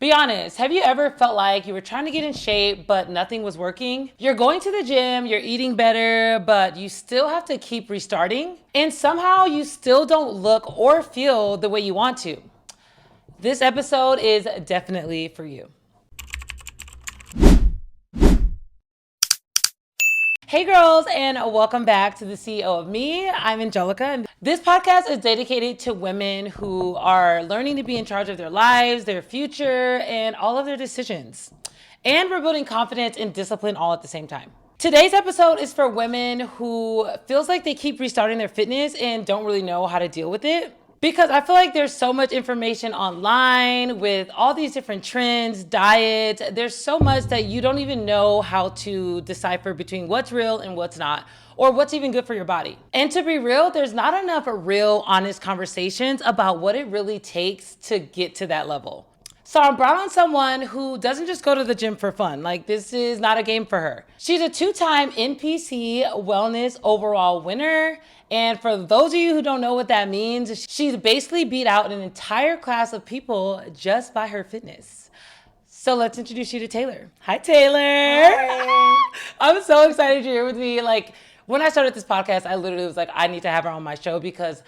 Be honest, have you ever felt like you were trying to get in shape, but nothing was working? You're going to the gym, you're eating better, but you still have to keep restarting, and somehow you still don't look or feel the way you want to. This episode is definitely for you. Hey girls, and welcome back to the CEO of Me. I'm Angelica, and this podcast is dedicated to women who are learning to be in charge of their lives, their future, and all of their decisions. And we're building confidence and discipline all at the same time. Today's episode is for women who feels like they keep restarting their fitness and don't really know how to deal with it. Because I feel like there's so much information online with all these different trends, diets. There's so much that you don't even know how to decipher between what's real and what's not, or what's even good for your body. And to be real, there's not enough real, honest conversations about what it really takes to get to that level. So I brought on someone who doesn't just go to the gym for fun. Like, this is not a game for her. She's a 2-time NPC Wellness Overall winner. And for those of you who don't know what that means, she's basically beat out an entire class of people just by her fitness. So let's introduce you to Taylor. Hi, Taylor. Hi. I'm so excited you're here with me. Like, when I started this podcast, I literally was like, I need to have her on my show because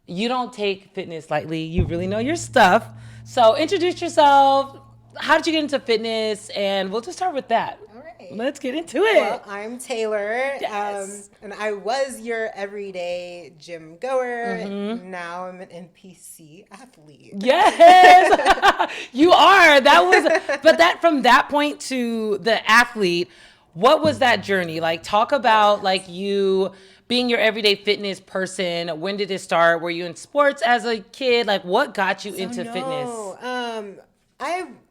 you don't take fitness lightly. You really know your stuff. So introduce yourself. How did you get into fitness? And we'll just start with that. All right. Let's get into it. Well, I'm Taylor, Yes. and I was your everyday gym goer. Mm-hmm. Now I'm an NPC athlete. Yes, you are. But from that point to the athlete, what was that journey? Like, talk about like you being your everyday fitness person. When did it start? Were you in sports as a kid? Like, what got you into fitness?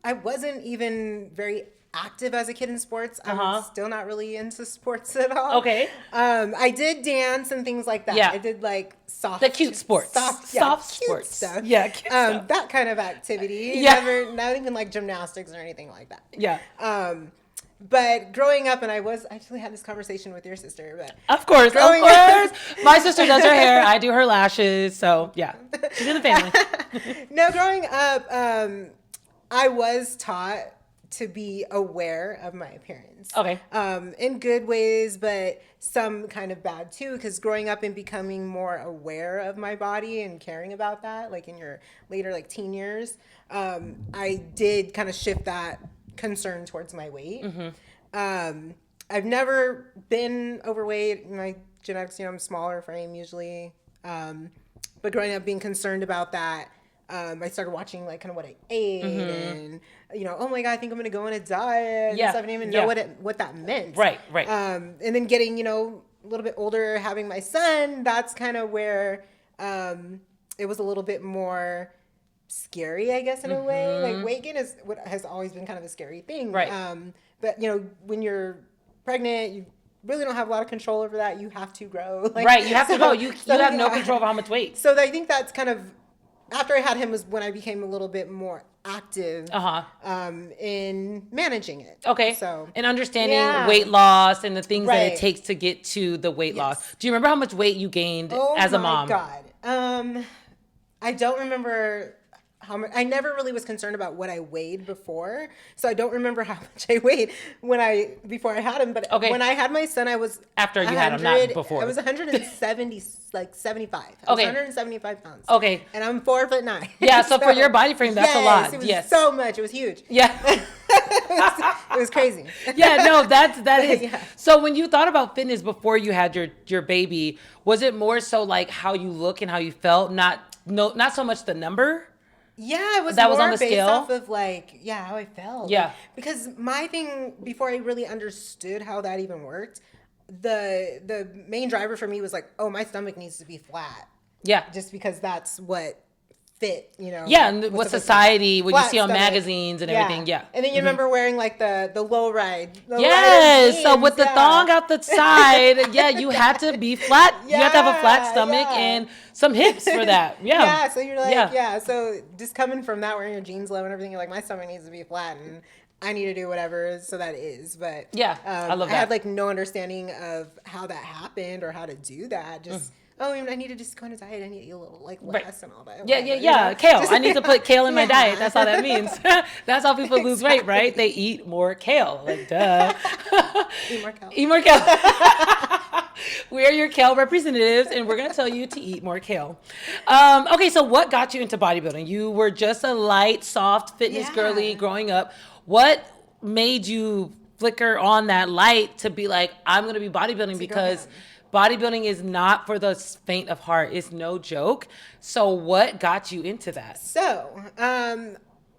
I wasn't even very active as a kid in sports. I'm still not really into sports at all. Okay. I did dance and things like that. Yeah. I did like soft, The cute sports. soft Cute sports stuff. Yeah, cute stuff. That kind of activity. Yeah. Not even like gymnastics or anything like that. Yeah. But growing up, and I actually had this conversation with your sister. But Of course. Growing My sister does her hair. I do her lashes. So yeah, she's in the family. No, growing up, I was taught to be aware of my appearance. Okay. In good ways, but some kind of bad too, because growing up and becoming more aware of my body and caring about that, like in your later like teen years, I did kind of shift that concern towards my weight. Mm-hmm. I've never been overweight. My genetics, I'm smaller frame usually. But growing up being concerned about that, I started watching like kind of what I ate and, oh my God, I think I'm going to go on a diet. Yeah. And stuff. I didn't even know what that meant. Right. And then getting, a little bit older, having my son, that's kind of where it was a little bit more scary, I guess, in a way. Like weight gain is what has always been kind of a scary thing. Right. But, when you're pregnant, you really don't have a lot of control over that. You have to grow. Right. You have to grow. You have no control over how much weight. So I think that's kind of, after I had him was when I became a little bit more active in managing it. Okay. So and understanding weight loss and the things that it takes to get to the weight loss. Do you remember how much weight you gained as a mom? Oh my God. I don't remember how much. I never really was concerned about what I weighed before, so I don't remember how much I weighed before I had him. But when I had my son, I was after you had him, not before. I was 170, like 75. I was 175 pounds. Okay, and I'm 4'9". Yeah, so for your body frame, that's a lot. It was so much. It was huge. Yeah, it was crazy. Yeah, no, that is. Yeah. So when you thought about fitness before you had your baby, was it more so like how you look and how you felt, not so much the number? Yeah, it was that more was on the based scale? off of like, how I felt. Yeah. Because my thing, before I really understood how that even worked, the main driver for me was like, oh, my stomach needs to be flat. Yeah. Just because that's what fit, Yeah, and what society, what you see on stomach. Magazines and everything, yeah. And then you remember wearing like the low ride. Yes, jeans, so with the thong out the side, you had to be flat. You had to have a flat stomach and some hips for that. Yeah. Yeah, so you're like, so just coming from that, wearing your jeans low and everything, you're like, my stomach needs to be flat and I need to do whatever so that is. But I love that. I had like no understanding of how that happened or how to do that. Just oh, I need to just go on a diet. I need to eat a little like less and all that. Yeah, Whatever, yeah. Kale. Just, I need to put kale in my yeah. diet. That's all that means. That's how people lose weight, right? They eat more kale. Like, duh. Eat more kale. Eat more kale. We are your kale representatives, and we're going to tell you to eat more kale. Okay, so what got you into bodybuilding? You were just a light, soft fitness girly growing up. What made you flicker on that light to be like, I'm going to be bodybuilding? Because bodybuilding is not for the faint of heart. It's no joke. So what got you into that? So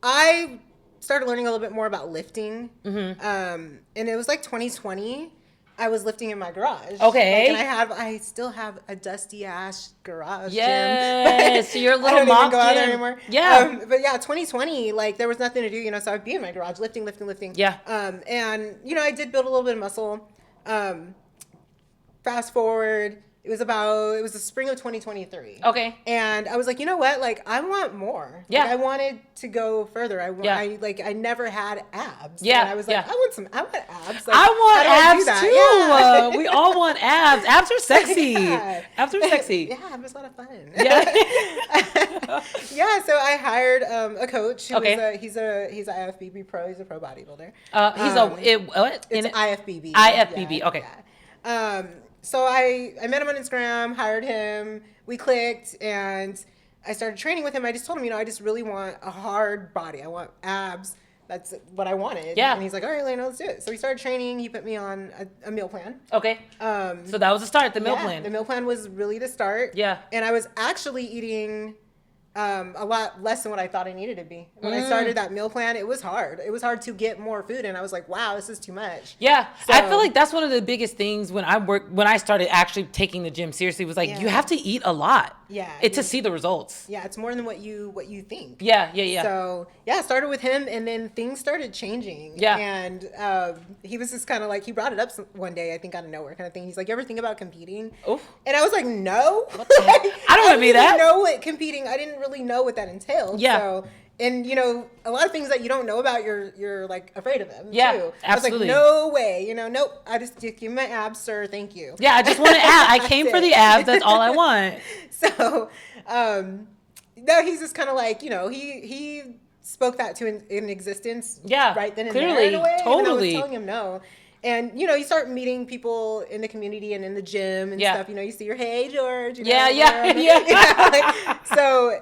I started learning a little bit more about lifting. And it was like 2020. I was lifting in my garage. Okay. Like, and I still have a dusty ass garage yes, gym. So your little I don't mock even go out there gym. anymore. Yeah. But yeah, 2020, like there was nothing to do, so I'd be in my garage lifting. Yeah. And I did build a little bit of muscle. Fast forward, it was the spring of 2023. Okay. And I was like, you know what? Like, I want more. Yeah. Like, I wanted to go further. I never had abs. Yeah. And I was like, I want abs. Like, I want how do abs I too. do that? Yeah. We all want abs. Abs are sexy. Yeah. Abs are sexy. Yeah, it was a lot of fun. Yeah. Yeah, so I hired a coach. He's a IFBB pro. He's a pro bodybuilder. What? It's IFBB. IFBB. Yeah, okay. Yeah. So I met him on Instagram, hired him, we clicked, and I started training with him. I just told him, I just really want a hard body. I want abs. That's what I wanted. Yeah. And he's like, all right, Lena, let's do it. So we started training. He put me on a meal plan. Okay. So that was the start, the meal plan. The meal plan was really the start. Yeah. And I was actually eating a lot less than what I thought I needed to be. When I started that meal plan, it was hard. It was hard to get more food, and I was like, wow, this is too much. Yeah. So, I feel like that's one of the biggest things when I started actually taking the gym seriously was like, you have to eat a lot. Yeah. To see the results. Yeah, it's more than what you think. Yeah. So I started with him, and then things started changing. Yeah. And he was just kind of like, he brought it up one day, I think out of nowhere kind of thing. He's like, you ever think about competing? Oof. And I was like, no. I don't want to be that. I didn't know what competing. I didn't really know what that entailed. Yeah. So, and a lot of things that you don't know about, you're like afraid of them. Yeah, too. absolutely. I was like, no way. Nope. I just give me my abs, sir. Thank you. Yeah, I just want to abs. I came for the abs. That's all I want. So, no, he's just kind of like, he spoke that to in existence. Yeah, right then and clearly, there in a way. totally. And I was telling him no. And, you start meeting people in the community and in the gym and stuff. You see hey, George. Yeah. So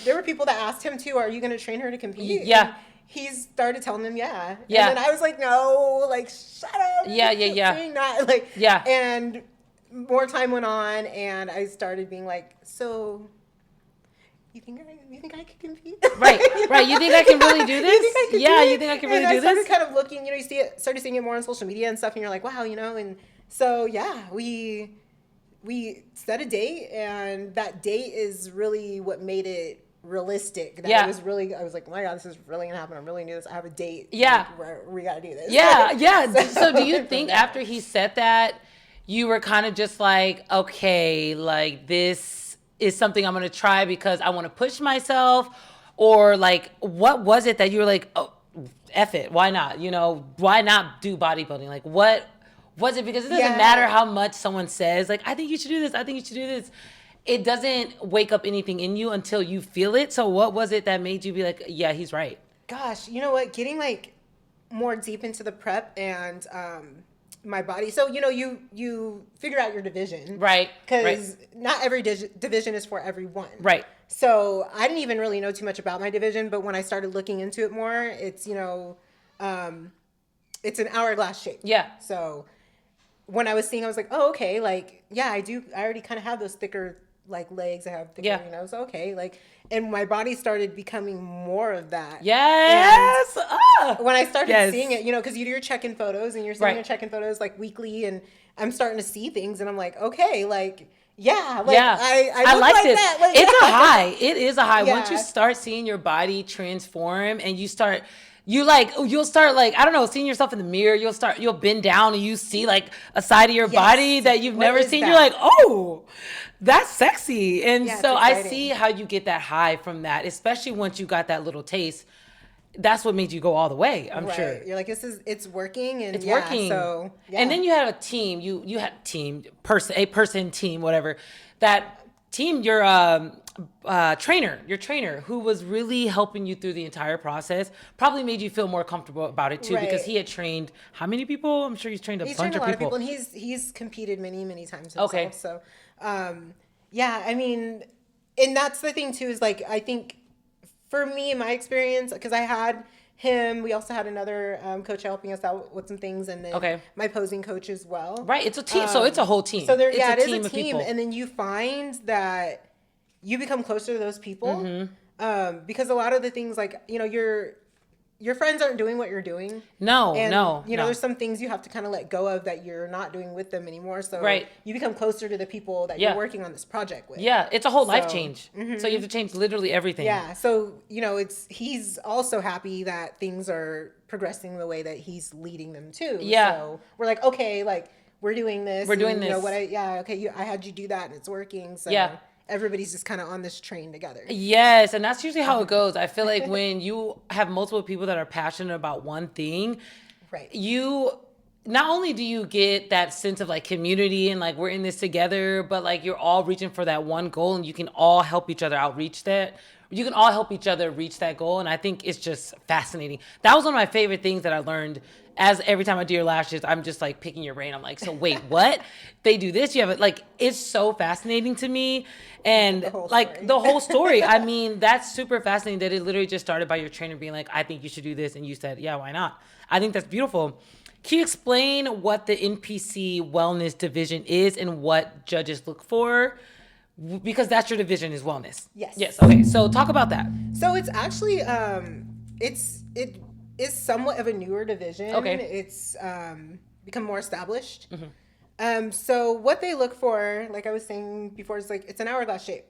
there were people that asked him, too, are you going to train her to compete? Yeah. And he started telling them, yeah. Yeah. And then I was like, no, like, shut up. Yeah. Doing that. Like, yeah. And more time went on, and I started being like, so... You think I can compete? Right. You think I can really do this? You think I can yeah, do you think I can really and do I started this? kind of looking, started seeing it more on social media and stuff, and you're like, wow, and so yeah, we set a date, and that date is really what made it realistic. That I was like, oh my God, this is really gonna happen. I'm really gonna do this. I have a date. Yeah. Where we gotta do this. Yeah. So do you think after he said that, you were kind of just like, okay, like this is something I'm going to try because I want to push myself? Or like, what was it that you were like, oh, F it, why not? Why not do bodybuilding? Like, what was it? Because it doesn't matter how much someone says, like, I think you should do this. I think you should do this. It doesn't wake up anything in you until you feel it. So what was it that made you be like, yeah, he's right? Gosh, you know what? Getting like more deep into the prep and, my body. So, you figure out your division. Right. Because not every division is for everyone. Right. So I didn't even really know too much about my division, but when I started looking into it more, it's, it's an hourglass shape. Yeah. So when I was seeing, I was like, oh, okay. Like, yeah, I already kind of have those thicker, like legs. I have thicker, so okay. Like, and my body started becoming more of that. Yes. When I started seeing it, because you're checking photos and you're sitting there checking photos like weekly, and I'm starting to see things, and I'm like, okay, like, I like this. That. Like, it's a high. It is a high. Yeah. Once you start seeing your body transform and you'll start like, I don't know, seeing yourself in the mirror, you'll bend down and you see like a side of your body that you've never seen. That? You're like, oh, that's sexy. And so I see how you get that high from that, especially once you got that little taste. that's what made you go all the way, I'm sure. You're like, it's working, and It's working. So And then you had a team. You had a person team, whatever. That team, your trainer, who was really helping you through the entire process, probably made you feel more comfortable about it too, because he had trained how many people? I'm sure he's trained a bunch of people. And he's competed many times himself. Okay. So, yeah, I mean, and that's the thing too, is like, I think for me, in my experience, because I had him, we also had another coach helping us out with some things, and then my posing coach as well. Right, it's a team, so it's a whole team. So it is a team, and then you find that you become closer to those people, because a lot of the things, like, you know, your friends aren't doing what you're doing. No. There's some things you have to kind of let go of that you're not doing with them anymore. So you become closer to the people that you're working on this project with. Yeah, it's a whole life change. So you have to change literally everything. Yeah, so, you know, he's also happy that things are progressing the way that he's leading them too. Yeah. So we're like, okay, like, we're doing this. You know, I had you do that and it's working. So everybody's just kind of on this train together. Yes, and that's usually how it goes. I feel like when you have multiple people that are passionate about one thing, you not only do you get that sense of like community and like we're in this together, but like you're all reaching for that one goal, and you can all help each other reach that goal. And I think it's just fascinating. That was one of my favorite things that I learned. As every time I do your lashes, I'm just like picking your brain. I'm like, so wait, what? They do this? You have it? Like, it's so fascinating to me. And the whole story. I mean, that's super fascinating that it literally just started by your trainer being like, I think you should do this. And you said, yeah, why not? I think that's beautiful. Can you explain what the NPC Wellness division is and what judges look for? Because that's your division, is wellness. Yes. Okay. So talk about that. So it's actually, it is somewhat of a newer division. Okay. It's become more established. So what they look for, like I was saying before, is like, it's an hourglass shape,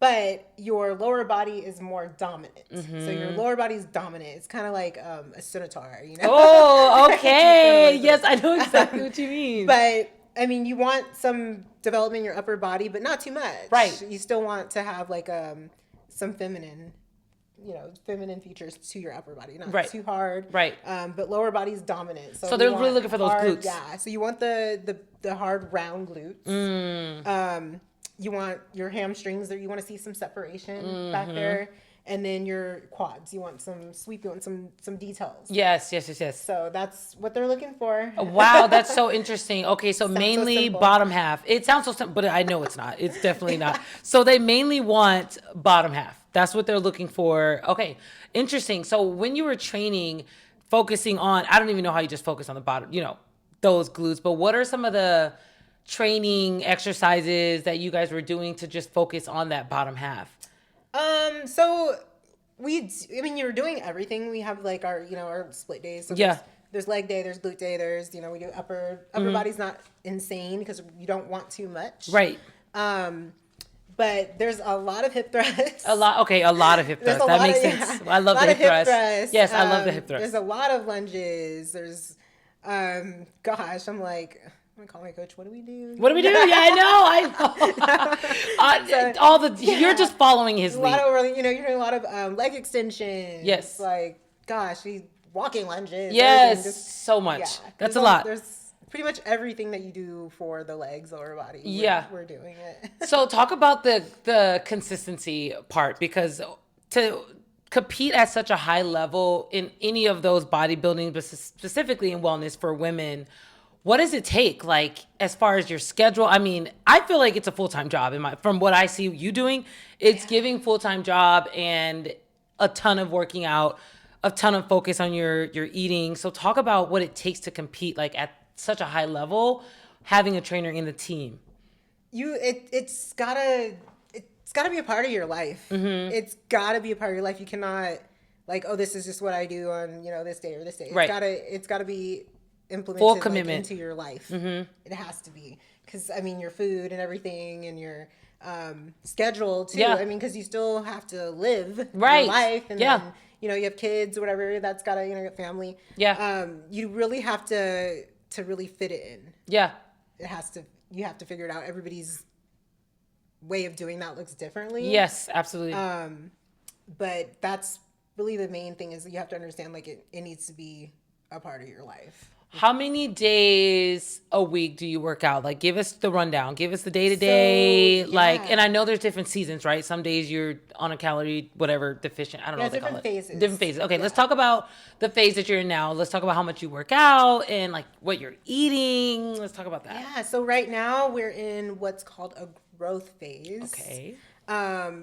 but your lower body is more dominant. So your lower body is dominant. It's kind of like a scimitar, you know? Oh, okay. Yes, I know exactly what you mean. But I mean, you want some development in your upper body, but not too much. Right. You still want to have like some feminine features to your upper body, not too hard. Right. But lower body's dominant. So they're really looking for those glutes. Yeah. So you want the hard round glutes. You want your hamstrings there. You want to see some separation back there. And then your quads. You want some sweep. You want some details. Yes. So that's what they're looking for. Wow, that's so interesting. Okay, so mainly bottom half. It sounds so simple, but I know it's not. It's definitely not. So they mainly want bottom half. That's what they're looking for. Okay, interesting. So when you were training, focusing on, I don't even know how you just focus on the bottom, you know, those glutes, but what are some of the training exercises that you guys were doing to just focus on that bottom half? So you're doing everything. We have like our split days. So there's leg day, there's glute day, there's, we do upper body's not insane because you don't want too much. Right. But there's a lot of hip thrusts. A lot of hip thrusts. That makes sense. I love the hip thrusts. Yes, I love the hip thrusts. There's a lot of lunges. There's, gosh, I'm like, I'm gonna call my coach. What do we do? Yeah, I know. You're just following his lead. You're doing a lot of leg extensions. Yes. Like, gosh, walking lunges. Yes, so much. Yeah, that's a lot. There's pretty much everything that you do for the legs, lower body. We're doing it. So talk about the consistency part, because to compete at such a high level in any of those bodybuilding, but specifically in wellness for women, what does it take, like, as far as your schedule? I mean, I feel like it's a full-time job. From what I see you doing, it's giving full-time job and a ton of working out, a ton of focus on your eating. So talk about what it takes to compete, like, at such a high level, having a trainer in the team. It's gotta be a part of your life. It's gotta be a part of your life. You cannot, like, oh, this is just what I do on this day or this day. It's gotta be implemented, full commitment, into your life. It has to be, because your food and everything, and your schedule too. Because you still have to live your life, and then you have kids or whatever. That's gotta get family. You really have to really fit it in. It has to. You have to figure it out. Everybody's way of doing that looks differently. Yes, absolutely. But that's really the main thing is that you have to understand like it needs to be a part of your life. How many days a week do you work out? Like, give us the rundown. Give us the day to day. Like, and I know there's different seasons, right? Some days you're on a calorie, whatever, deficient. I don't know what they call it. Phases. Different phases. Okay, let's talk about the phase that you're in now. Let's talk about how much you work out and like what you're eating. Let's talk about that. Yeah. So right now we're in what's called a growth phase. Okay.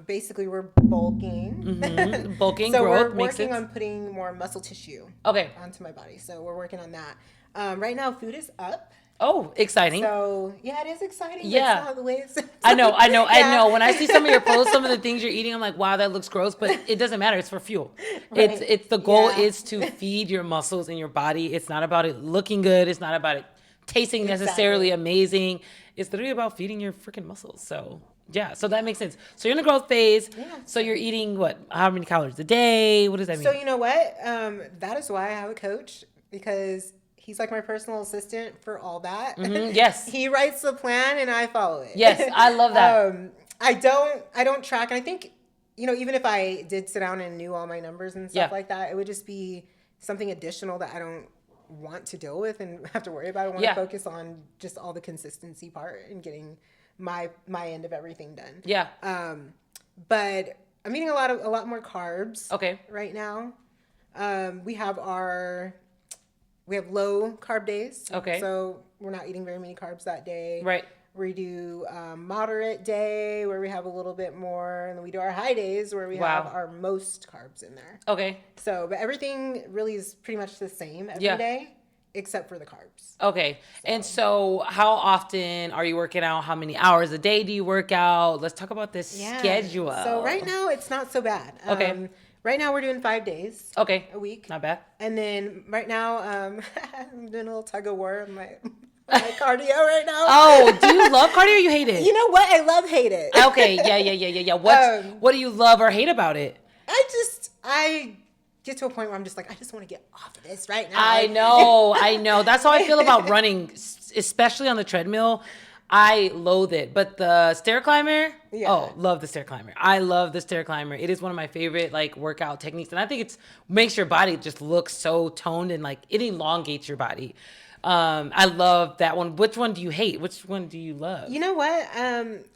Basically we're bulking. Mm-hmm. Bulking, so growth, we're makes working sense. on putting more muscle tissue onto my body. So we're working on that. Right now food is up. Oh, exciting. So yeah, it is exciting. Yeah. It's not the way it's I know. When I see some of your posts, some of the things you're eating, I'm like, wow, that looks gross, but it doesn't matter. It's for fuel. Right. It's the goal is to feed your muscles in your body. It's not about it looking good. It's not about it tasting necessarily amazing. It's literally about feeding your freaking muscles. So yeah, so that makes sense. So you're in the growth phase. Yeah. So you're eating what? How many calories a day? What does that mean? So you know what? That is why I have a coach, because he's like my personal assistant for all that. Mm-hmm. Yes. He writes the plan and I follow it. Yes, I love that. I don't track. And I think, even if I did sit down and knew all my numbers and stuff like that, it would just be something additional that I don't want to deal with and have to worry about. I want to focus on just all the consistency part and getting my end of everything done. Yeah. But I'm eating a lot more carbs. Okay. Right now. We have low carb days. Okay. So we're not eating very many carbs that day. Right. We do moderate day where we have a little bit more, and then we do our high days where we have our most carbs in there. Okay. So, but everything really is pretty much the same every day, except for the carbs. Okay. And so how often are you working out? How many hours a day do you work out? Let's talk about this schedule. So right now it's not so bad. Okay. Right now we're doing 5 days. Okay. A week. Not bad. And then right now I'm doing a little tug of war of my cardio right now. Oh, do you love cardio or you hate it? You know what? I love hate it. Okay. Yeah. What do you love or hate about it? I get to a point where I'm just like, I just want to get off of this right now. I know. That's how I feel about running, especially on the treadmill. I loathe it. But the stair climber, love the stair climber. I love the stair climber. It is one of my favorite workout techniques. And I think it makes your body just look so toned and it elongates your body. I love that one. Which one do you hate? Which one do you love? You know what?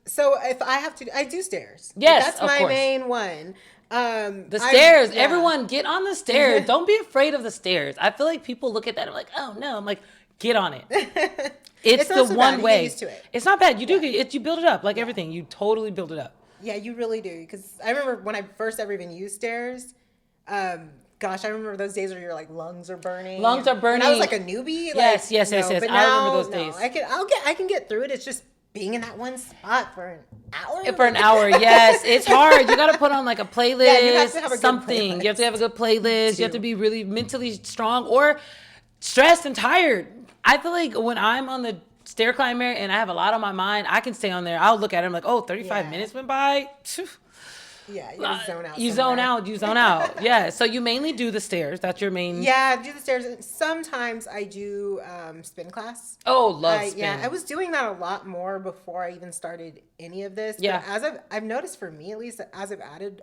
So if I have to, I do stairs. Yes, that's of my course. main one. The stairs. Everyone get on the stairs. Don't be afraid of the stairs. I feel like people look at that and like, oh no. I'm like, get on it. It's the one way. You get used to it. It's not bad. You do get it. You build it up like everything. You totally build it up. Yeah, you really do. Because I remember when I first ever even used stairs. Gosh, I remember those days where your lungs are burning. Lungs are burning. And I was like a newbie. Yes. But I remember those days. I can get through it. It's just being in that one spot for an hour. For an hour, yes. It's hard. You got to put on a playlist. Yeah, you have to have something. Playlist. You have to have a good playlist. You have to be really mentally strong or stressed and tired. I feel like when I'm on the stair climber and I have a lot on my mind, I can stay on there. I'll look at it. I'm like, 35 minutes went by. Yeah, you zone out. You zone out. Yeah. So you mainly do the stairs. That's your main. Yeah, I do the stairs. Sometimes I do spin class. Oh, love spin. Yeah, I was doing that a lot more before I even started any of this. Yeah. But as I've noticed, for me at least, as I've added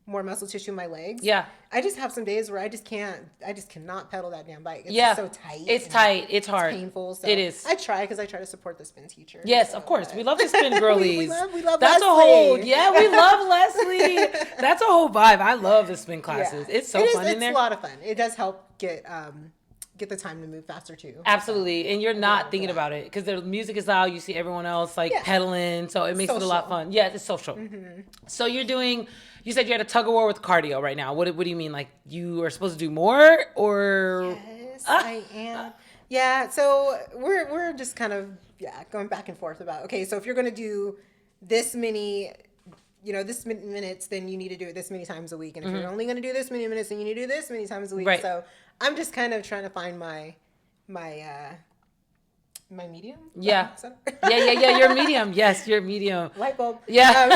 more muscle tissue in my legs. Yeah. I just have some days where I just cannot pedal that damn bike. It's just so tight. It's tight. It's hard. It's painful. So it is. I try because I try to support the spin teacher. Yes, of course. We love the spin girlies. we love That's Leslie. a whole, we love Leslie. That's a whole vibe. I love the spin classes. Yeah. It's so fun in there. It's a lot of fun. It does help get the time to move faster too. Absolutely. And you're not thinking about it because the music is loud. You see everyone else pedaling. So it makes it a lot fun. Yeah, it's social. Mm-hmm. So you said you had a tug of war with cardio right now. What do you mean? You are supposed to do more or? Yes, I am. Yeah. So we're just kind of, going back and forth about, okay, so if you're going to do this many, this many minutes, then you need to do it this many times a week. And if you're only going to do this many minutes, then you need to do this many times a week. Right. So I'm just kind of trying to find my medium. Yeah. Yeah. You're medium. Yes, you're medium. Light bulb. Yeah.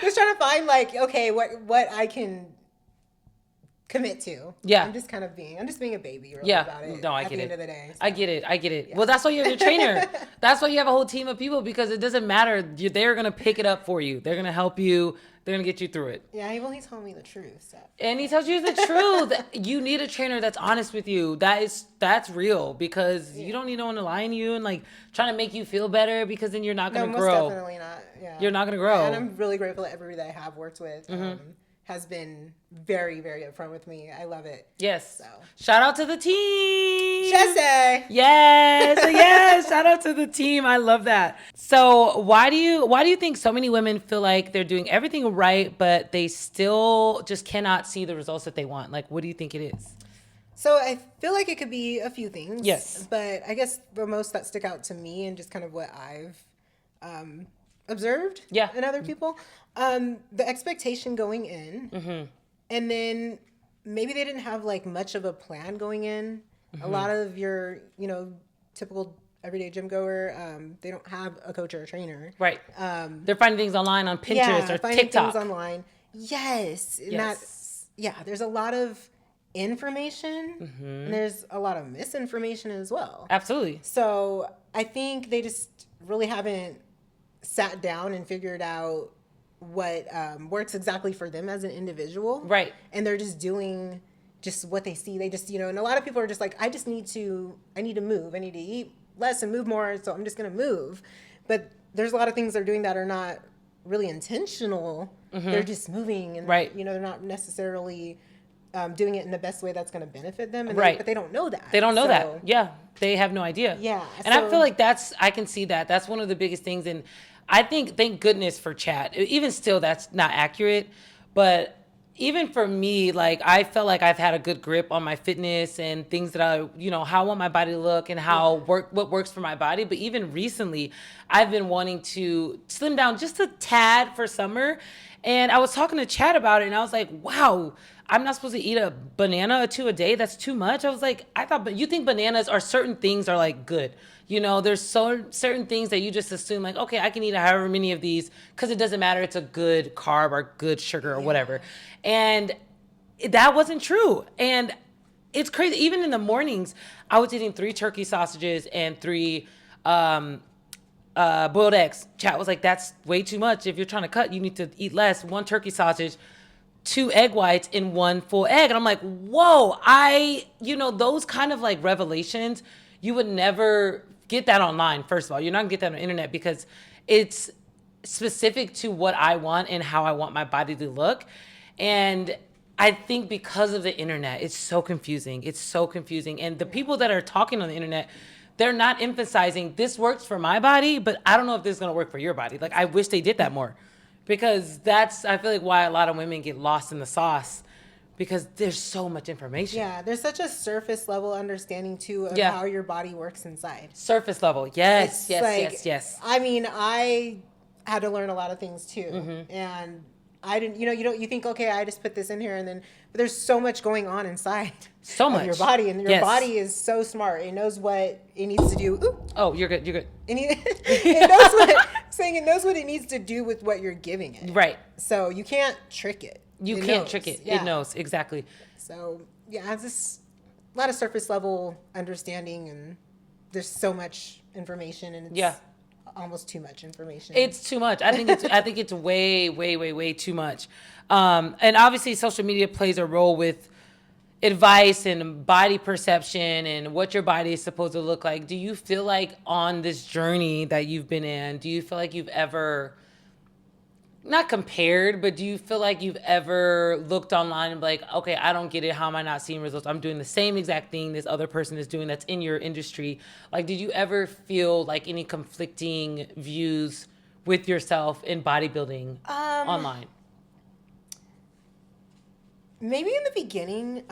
Just trying to find okay, what I can commit to. Yeah. I'm just being a baby really Yeah. about it. No, I at get the it. end of the day. So. I get it. Yeah. Well, that's why you have your trainer. That's why you have a whole team of people, because it doesn't matter. They're going to pick it up for you. They're going to help you. They're going to get you through it. Yeah, he told me the truth. So. And he tells you the truth. You need a trainer that's honest with you. That's real, because you don't need no one to lie to you and like trying to make you feel better, because then you're not going to grow. Most definitely not. Yeah. You're not going to grow. Yeah, and I'm really grateful that everybody that I have worked with has been very, very upfront with me. I love it. Yes. So. Shout out to the team. Jesse. Yes. Shout out to the team. I love that. So why do you think so many women feel like they're doing everything right, but they still just cannot see the results that they want? Like, what do you think it is? So I feel like it could be a few things. Yes. But I guess the most that stick out to me and just kind of what I've observed in other people, the expectation going in, and then maybe they didn't have like much of a plan going in. A lot of your, typical everyday gym goer, they don't have a coach or a trainer. Right. They're finding things online on Pinterest or finding TikTok. Things online. Yes. And there's a lot of information and there's a lot of misinformation as well. Absolutely. So I think they just really haven't sat down and figured out what works exactly for them as an individual. Right. And they're just doing just what they see. They just, and a lot of people are just like, I need to move. I need to eat less and move more. So I'm just going to move. But there's a lot of things they're doing that are not really intentional. They're just moving and, they're not necessarily doing it in the best way that's going to benefit them. And but they don't know that. They don't know that. Yeah. They have no idea. Yeah. And I feel like I can see that. That's one of the biggest things. And I think, thank goodness for chat. Even still, that's not accurate. But even for me, like, I felt like I've had a good grip on my fitness and things that how I want my body to look and what works for my body. But even recently, I've been wanting to slim down just a tad for summer. And I was talking to Chad about it, and I was like, wow, I'm not supposed to eat a banana or two a day? That's too much? I was like, but you think bananas or certain things are like good. There's certain things that you just assume like, okay, I can eat however many of these because it doesn't matter. It's a good carb or good sugar or whatever. And that wasn't true. And it's crazy. Even in the mornings, I was eating 3 turkey sausages and 3 boiled eggs. Chat was like, that's way too much. If you're trying to cut, you need to eat less. 1 turkey sausage, 2 egg whites, and 1 full egg. And I'm like, whoa, those kind of like revelations, you would never get that online. First of all, you're not gonna get that on the internet because it's specific to what I want and how I want my body to look. And I think because of the internet, it's so confusing. And the people that are talking on the internet, they're not emphasizing this works for my body, but I don't know if this is going to work for your body. Like, I wish they did that more, because I feel like why a lot of women get lost in the sauce, because there's so much information. Yeah, there's such a surface level understanding too of how your body works inside. Surface level. Yes. Yes. I mean, I had to learn a lot of things too. And I didn't, you think, okay, I just put this in here but there's so much going on inside of your body, and your body is so smart. It knows what it needs to do. Ooh. Oh, you're good. It knows what it needs to do with what you're giving it. Right. So you can't trick it. You can't trick it. Yeah. It knows. Exactly. So yeah, it's just a lot of surface level understanding, and there's so much information, and it's almost too much information. It's too much. I think it's way, way, way, way too much. And obviously social media plays a role with advice and body perception and what your body is supposed to look like. Do you feel like on this journey that you've been in, do you feel like you've ever, not compared, but do you feel like you've ever looked online and be like, okay, I don't get it. How am I not seeing results? I'm doing the same exact thing this other person is doing that's in your industry. Like, did you ever feel like any conflicting views with yourself in bodybuilding online? Maybe in the beginning,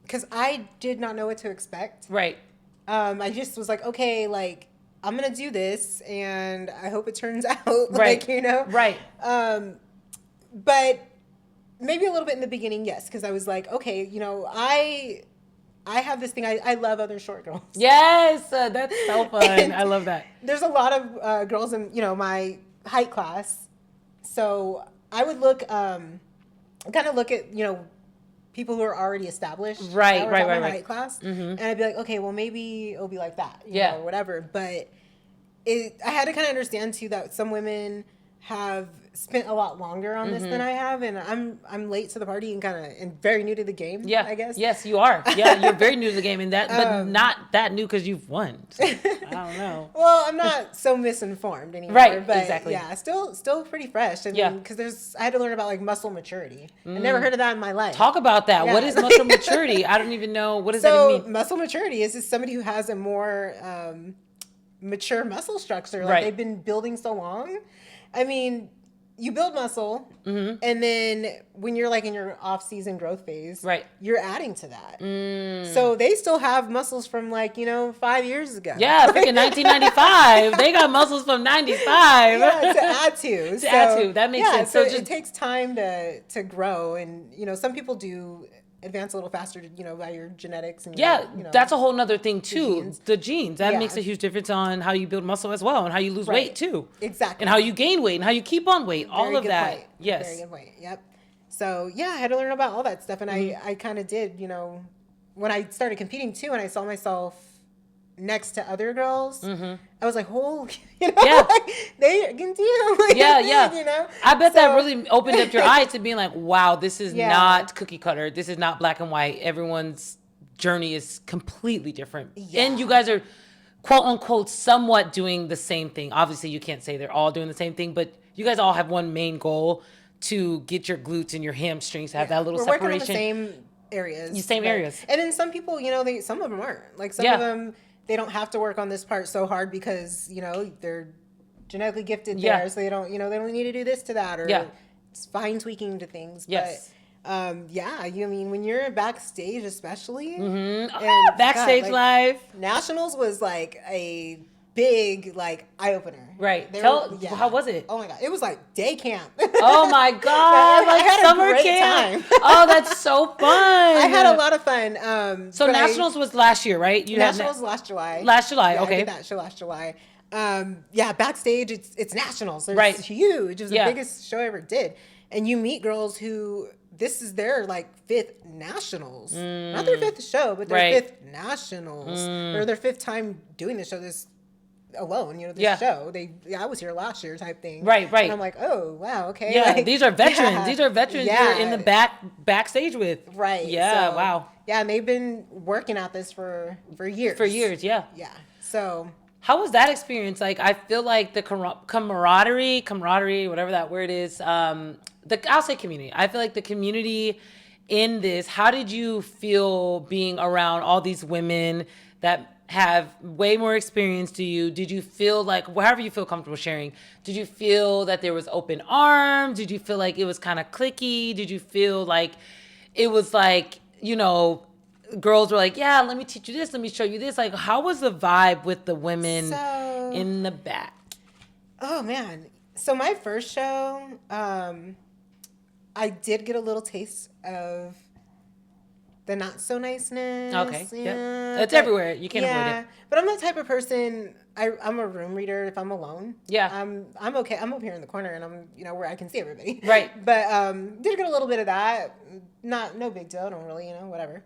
because I did not know what to expect. Right. I just was like, okay, like, I'm going to do this and I hope it turns out. Right. Right. But maybe a little bit in the beginning, yes. Because I was like, okay, I have this thing. I love other short girls. Yes. That's so fun. I love that. There's a lot of girls in, my height class. So I would look, kind of look at, people who are already established. Right, that were right, about right, my right. height class. And I'd be like, okay, well, maybe it'll be like that, you Yeah. know, or whatever. But I had to kind of understand too that some women have spent a lot longer on this than I have, and I'm late to the party and very new to the game. Yeah. I guess. Yes, you are. Yeah, you're very new to the game, and but not that new because you've won. So, I don't know. Well, I'm not so misinformed anymore. Right, But exactly. yeah, still pretty fresh. I mean, Yeah. because I had to learn about like muscle maturity. I never heard of that in my life. Talk about that. Yeah. What is muscle maturity? I don't even know. What does that So even mean? muscle maturity is just somebody who has a more mature muscle structure. Like Right. they've been building so long. I mean, you build muscle, and then when you're like in your off-season growth phase, Right. you're adding to that. So they still have muscles from 5 years ago. Yeah, freaking 1995. They got muscles from 95. Yeah, to add to. Add to. That makes sense. So So it takes time to grow, and some people do advance a little faster, by your genetics and Yeah, that's a whole nother thing too. genes. The genes. That Yeah. makes a huge difference on how you build muscle as well, and how you lose Right. weight too. Exactly. And how you gain weight and how you keep on weight. All Very of good that. point. Yes. Very good point. Yep. So yeah, I had to learn about all that stuff, and I kind of did. When I started competing too, and I saw myself next to other girls, I was like, "Oh, Yeah. they can do." Like, Yeah. I bet that So- really opened up your eyes to being like, wow, this is Yeah. not cookie cutter. This is not black and white. Everyone's journey is completely different. Yeah. And you guys are, quote unquote, somewhat doing the same thing. Obviously, you can't say they're all doing the same thing, but you guys all have one main goal to get your glutes and your hamstrings to have that little We're separation. working on the same areas. The same areas. And then some people, some of them aren't. Like some Yeah. of them, they don't have to work on this part so hard because, they're genetically gifted Yeah. there. So they don't need to do this to that or Yeah. it's fine tweaking to things. Yes. But when you're backstage especially. And Backstage God, live. Nationals was like a big eye opener. Right. How was it? Oh my God. It was like day camp. Oh my God. I Like had a summer great camp. time. Oh, that's so fun. I had a lot of fun. So but Nationals was last year, right? You had Nationals last July. Last July, Yeah, okay. I did that show last July. Backstage it's Nationals. It's Right. huge. It was Yeah. the biggest show I ever did. And you meet girls who this is their fifth Nationals. Not their fifth show, but their Right. fifth Nationals. Or their fifth time doing the show this alone, this show. I was here last year type thing. Right. And I'm like, oh wow, okay. Yeah, these are veterans. yeah. These are veterans you're in the backstage with. Right. Yeah, So, wow. Yeah, and they've been working at this for years. For years, yeah. Yeah. So How was that experience? Like, I feel like the camaraderie, whatever that word is, I'll say community. I feel like the community in this, how did you feel being around all these women that have way more experience to you? Did you feel like, however you feel comfortable sharing, did you feel that there was open arms? Did you feel like it was kind of cliquey? Did you feel like it was like, girls were like, yeah, let me teach you this, let me show you this. Like, how was the vibe with the women in the back? Oh man. So my first show, I did get a little taste of the not so niceness. Okay. Yeah. It's but- everywhere. You can't avoid it. But I'm the type of person, I'm a room reader if I'm alone. Yeah. I'm okay. I'm up here in the corner and I'm, where I can see everybody. Right. But did get a little bit of that. No big deal. Don't really, whatever.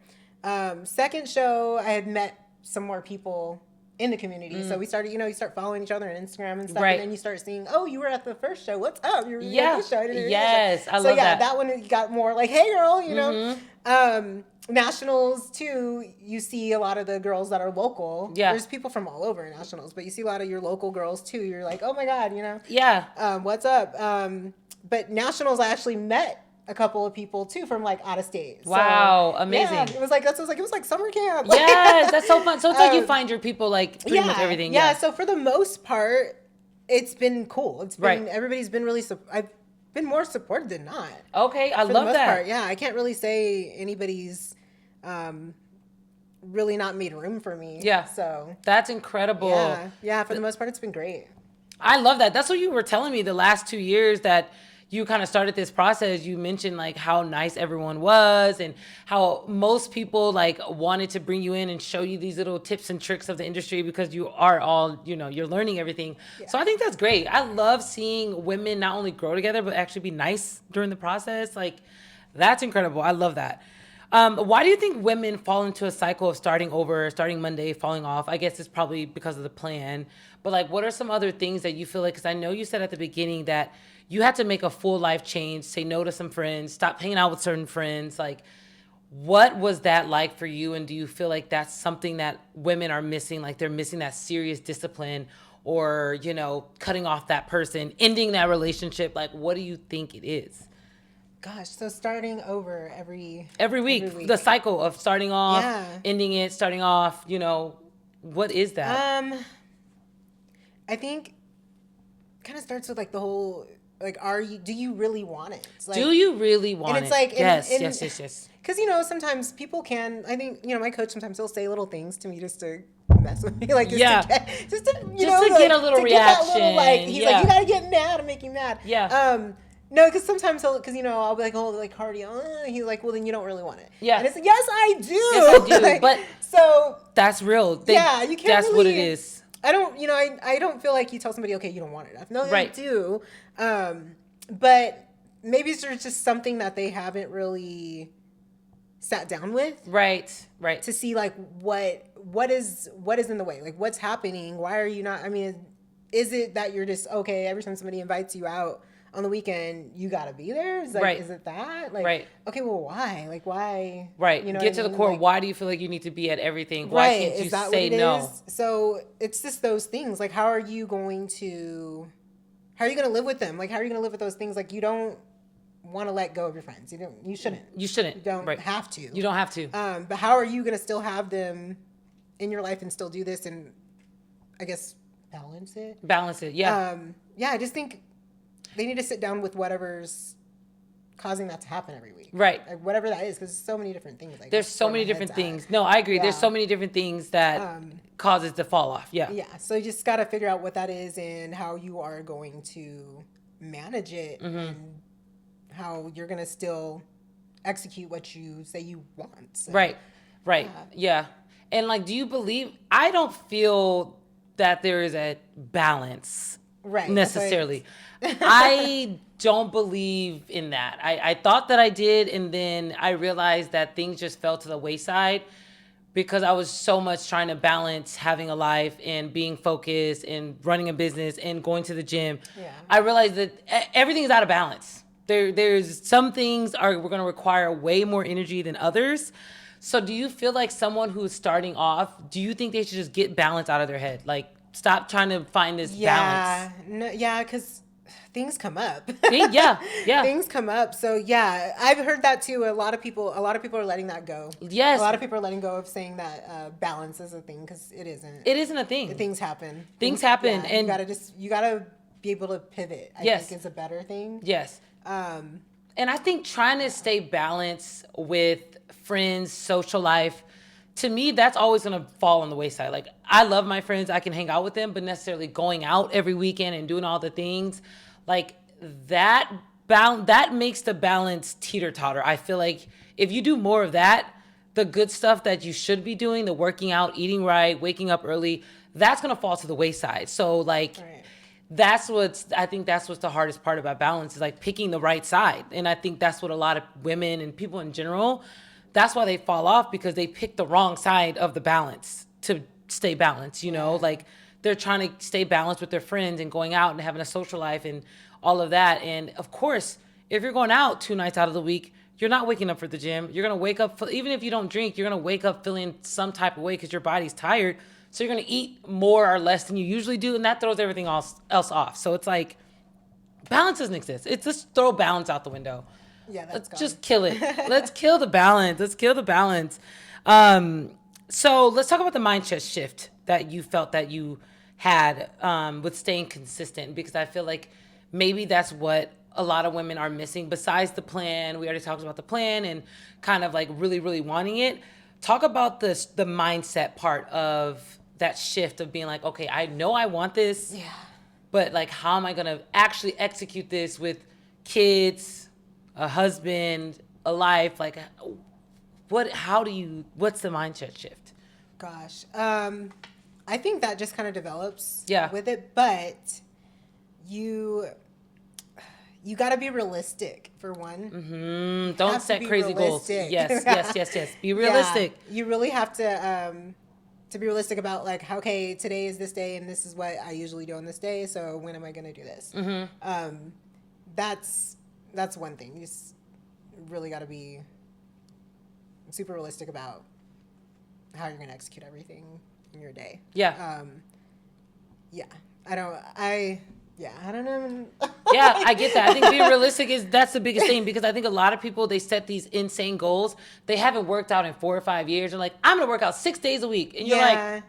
Second show, I had met some more people in the community. So we started, you start following each other on Instagram and stuff. Right. And then you start seeing, oh, you were at the first show. What's up? You were Yeah. at this show. I didn't know you were at Yes, this show. I love that. that one got more like, hey, girl, Nationals, too, you see a lot of the girls that are local. Yeah. There's people from all over Nationals, but you see a lot of your local girls, too. You're like, oh, my God, Yeah. what's up? But Nationals, I actually met a couple of people too from out of state. So, Wow, amazing. Yeah, it was like summer camp. Yes, that's so fun. So it's like you find your people pretty much everything. Yeah. So for the most part, it's been cool. It's been Right. everybody's been really. I've been more supported than not. Okay, I For love the most that. part, yeah. I can't really say anybody's really not made room for me. Yeah. So That's incredible. yeah. For the most part, it's been great. I love that. That's what you were telling me the last 2 years that you kind of started this process. You mentioned how nice everyone was and how most people wanted to bring you in and show you these little tips and tricks of the industry because you are all, you're learning everything. Yeah. So I think that's great. I love seeing women not only grow together, but actually be nice during the process. That's incredible. I love that. Why do you think women fall into a cycle of starting over, starting Monday, falling off? I guess it's probably because of the plan. But like, what are some other things that you feel like? Because I know you said at the beginning that you had to make a full life change, say no to some friends, stop hanging out with certain friends. Like, what was that like for you? And do you feel like that's something that women are missing? Like they're missing that serious discipline or, cutting off that person, ending that relationship? Like, what do you think it is? Gosh, so starting over Every week, the cycle of starting off, Yeah. ending it, starting off, what is that? I think kind of starts with like the whole like do you really want it? Like, Do you really want it? and it's like yes. because sometimes people can, I think, my coach sometimes he'll say little things to me just to mess with me, like Just to like, get a little reaction. Get that little, like he's like, you gotta get mad and make me mad. Yeah. No, because sometimes I'll be like, oh, like cardio. He's like, well, then you don't really want it. Yeah. And it's like, yes, I do. Yes, I do. Like, but so that's real. you can't. That's really, what it is. I don't, I don't feel like you tell somebody, okay, you don't want it enough. No, Right. they do. But maybe it's just something that they haven't really sat down with. Right. To see like what is in the way, like what's happening. Why are you not? I mean, is it that you're just okay every time somebody invites you out on the weekend, you gotta be there? Is like, right. Is it that? Like, right. Okay, well, why? Like, why? Right. Get to the core. Like, why do you feel like you need to be at everything? Why can't you say no? So it's just those things. Like, how are you going to live with them? Like, how are you going to live with those things? Like, you don't want to let go of your friends. You shouldn't. You shouldn't. You don't have to. You don't have to. But how are you going to still have them in your life and still do this and, I guess, balance it? Yeah. I just think they need to sit down with whatever's causing that to happen every week. Right. Like, whatever that is, because there's so many different things. Like, there's so many different things. No, I agree. Yeah. There's so many different things that causes the fall off. Yeah. Yeah. So you just got to figure out what that is and how you are going to manage it and how you're going to still execute what you say you want. So, right. Yeah. And like, do you believe, I don't feel that there is a balance necessarily. I don't believe in that. I thought that I did, and then I realized that things just fell to the wayside because I was so much trying to balance having a life and being focused and running a business and going to the gym. Yeah. I realized that everything is out of balance. There's some things we're going to require way more energy than others. So do you feel like someone who's starting off, do you think they should just get balance out of their head? Like, stop trying to find this balance. Because things come up. Yeah. Things come up. So I've heard that too. A lot of people are letting that go. Yes. A lot of people are letting go of saying that balance is a thing, because it isn't. It isn't a thing. Things happen. And you gotta be able to pivot. I think is a better thing. Yes. And I think trying to stay balanced with friends, social life, to me, that's always going to fall on the wayside. Like, I love my friends. I can hang out with them, but necessarily going out every weekend and doing all the things, like that makes the balance teeter-totter. I feel like if you do more of that, the good stuff that you should be doing, the working out, eating right, waking up early, that's going to fall to the wayside. So, like, I think that's what's the hardest part about balance, is like picking the right side. And I think that's what a lot of women and people in general, that's why they fall off, because they pick the wrong side of the balance to stay balanced, like they're trying to stay balanced with their friends and going out and having a social life and all of that. And of course, if you're going out 2 nights out of the week, you're not waking up for the gym. You're going to wake up, even if you don't drink, you're going to wake up feeling some type of way because your body's tired. So you're going to eat more or less than you usually do. And that throws everything else off. So it's like, balance doesn't exist. It's just throw balance out the window. Yeah, let's just kill it. Let's kill the balance. So let's talk about the mindset shift that you felt that you had with staying consistent, because I feel like maybe that's what a lot of women are missing. Besides the plan, we already talked about the plan and kind of like really, really wanting it. Talk about the mindset part of that shift of being like, okay, I know I want this, but like, how am I going to actually execute this with kids, a husband, a life? Like, what's the mindset shift? Gosh. I think that just kind of develops Yeah. with it, but you you got to be realistic for one. Don't set crazy goals. Yes. Be realistic. Yeah, you really have to be realistic about like, okay, today is this day and this is what I usually do on this day. So when am I going to do this? That's one thing. You just really got to be super realistic about how you're going to execute everything in your day. Yeah. I don't know. Yeah, I get that. I think being realistic that's the biggest thing, because I think a lot of people, they set these insane goals. They haven't worked out in 4 or 5 years. They're like, I'm going to work out 6 days a week. And you're like,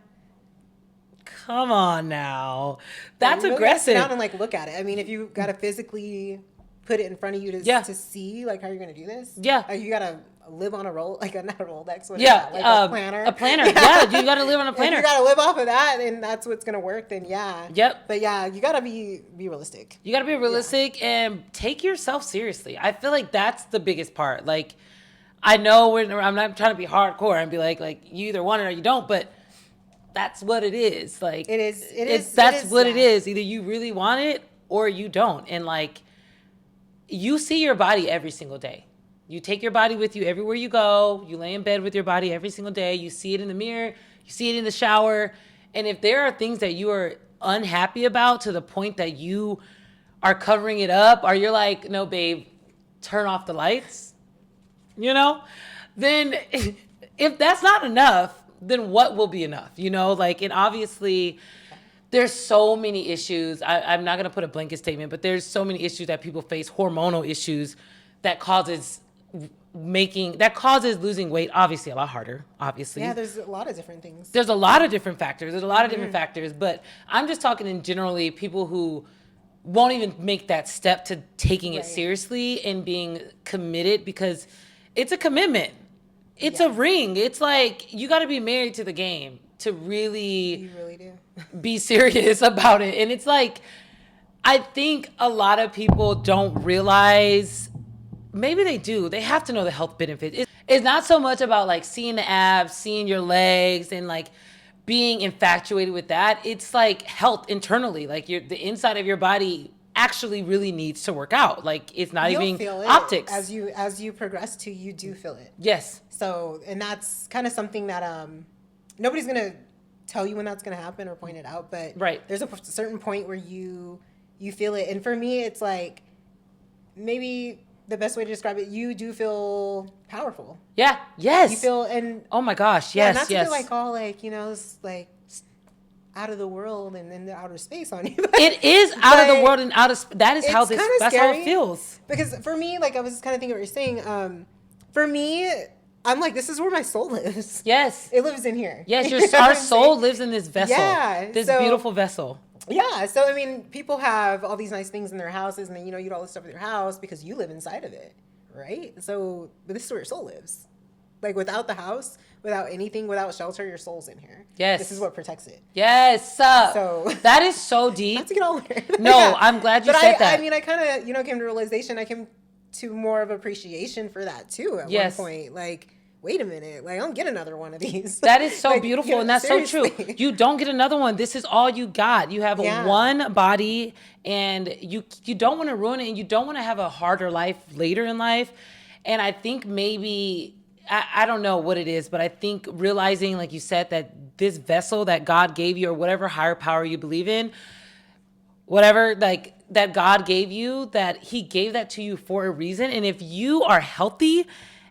come on now. That's really aggressive. Sit down and like look at it. I mean, if you got to physically put it in front of you to see like how you're going to do this. Yeah. Like you got to live on a roll, like not a Rolex. Like a planner. A planner. Yeah, you got to live on a planner. If you got to live off of that, and that's what's going to work, then yeah. Yep. But yeah, you got to be realistic. You got to be realistic and take yourself seriously. I feel like that's the biggest part. Like, I know I'm not trying to be hardcore and be like you either want it or you don't, but that's what it is. Like it is. That's what it is. Either you really want it or you don't. And like, you see your body every single day. You take your body with you everywhere you go. You lay in bed with your body every single day. You see it in the mirror. You see it in the shower. And if there are things that you are unhappy about to the point that you are covering it up, or you're like, no, babe, turn off the lights, then if that's not enough, then what will be enough? Like, and obviously there's so many issues. I'm not going to put a blanket statement, but there's so many issues that people face, hormonal issues that causes losing weight obviously a lot harder, obviously. Yeah, there's a lot of different things. There's a lot of different factors. But I'm just talking in generally people who won't even make that step to taking it seriously and being committed, because it's a commitment. It's a ring. It's like you got to be married to the game to really do be serious about it. And it's like, I think a lot of people don't realize. Maybe they do. They have to know the health benefits. It's not so much about like seeing the abs, seeing your legs, and like being infatuated with that. It's like health internally. Like the inside of your body actually really needs to work out. Like it's not even optics. As you progress to, you do feel it. Yes. So, and that's kind of something that nobody's gonna tell you when that's gonna happen or point it out. But there's a certain point where you feel it. And for me, it's like maybe the best way to describe it, you do feel powerful. Yeah. Yes. You feel, and oh my gosh, yes, not to feel like all like, it's like out of the world and then the outer space on you. It is out of the world and that is how that's how it feels. Because for me, like I was kind of thinking what you're saying. For me, I'm like, this is where my soul lives. Yes. It lives in here. Yes, our soul lives in this vessel. Yeah. This beautiful vessel. Yeah, so I mean, people have all these nice things in their houses, and then you do all this stuff in your house because you live inside of it, right? So, but this is where your soul lives. Like without the house, without anything, without shelter, your soul's in here. Yes, this is what protects it. Yes, so that is so deep. Not to get all weird. No, yeah. I'm glad you said that. I mean, I kind of came to realization. I came to more of appreciation for that too. At one point, like, wait a minute, like I don't get another one of these. That is so beautiful, and that's seriously. So true. You don't get another one. This is all you got. You have one body, and you don't want to ruin it, and you don't want to have a harder life later in life. And I think maybe, I don't know what it is, but I think realizing, like you said, that this vessel that God gave you, or whatever higher power you believe in, whatever, like that God gave you, that he gave that to you for a reason. And if you are healthy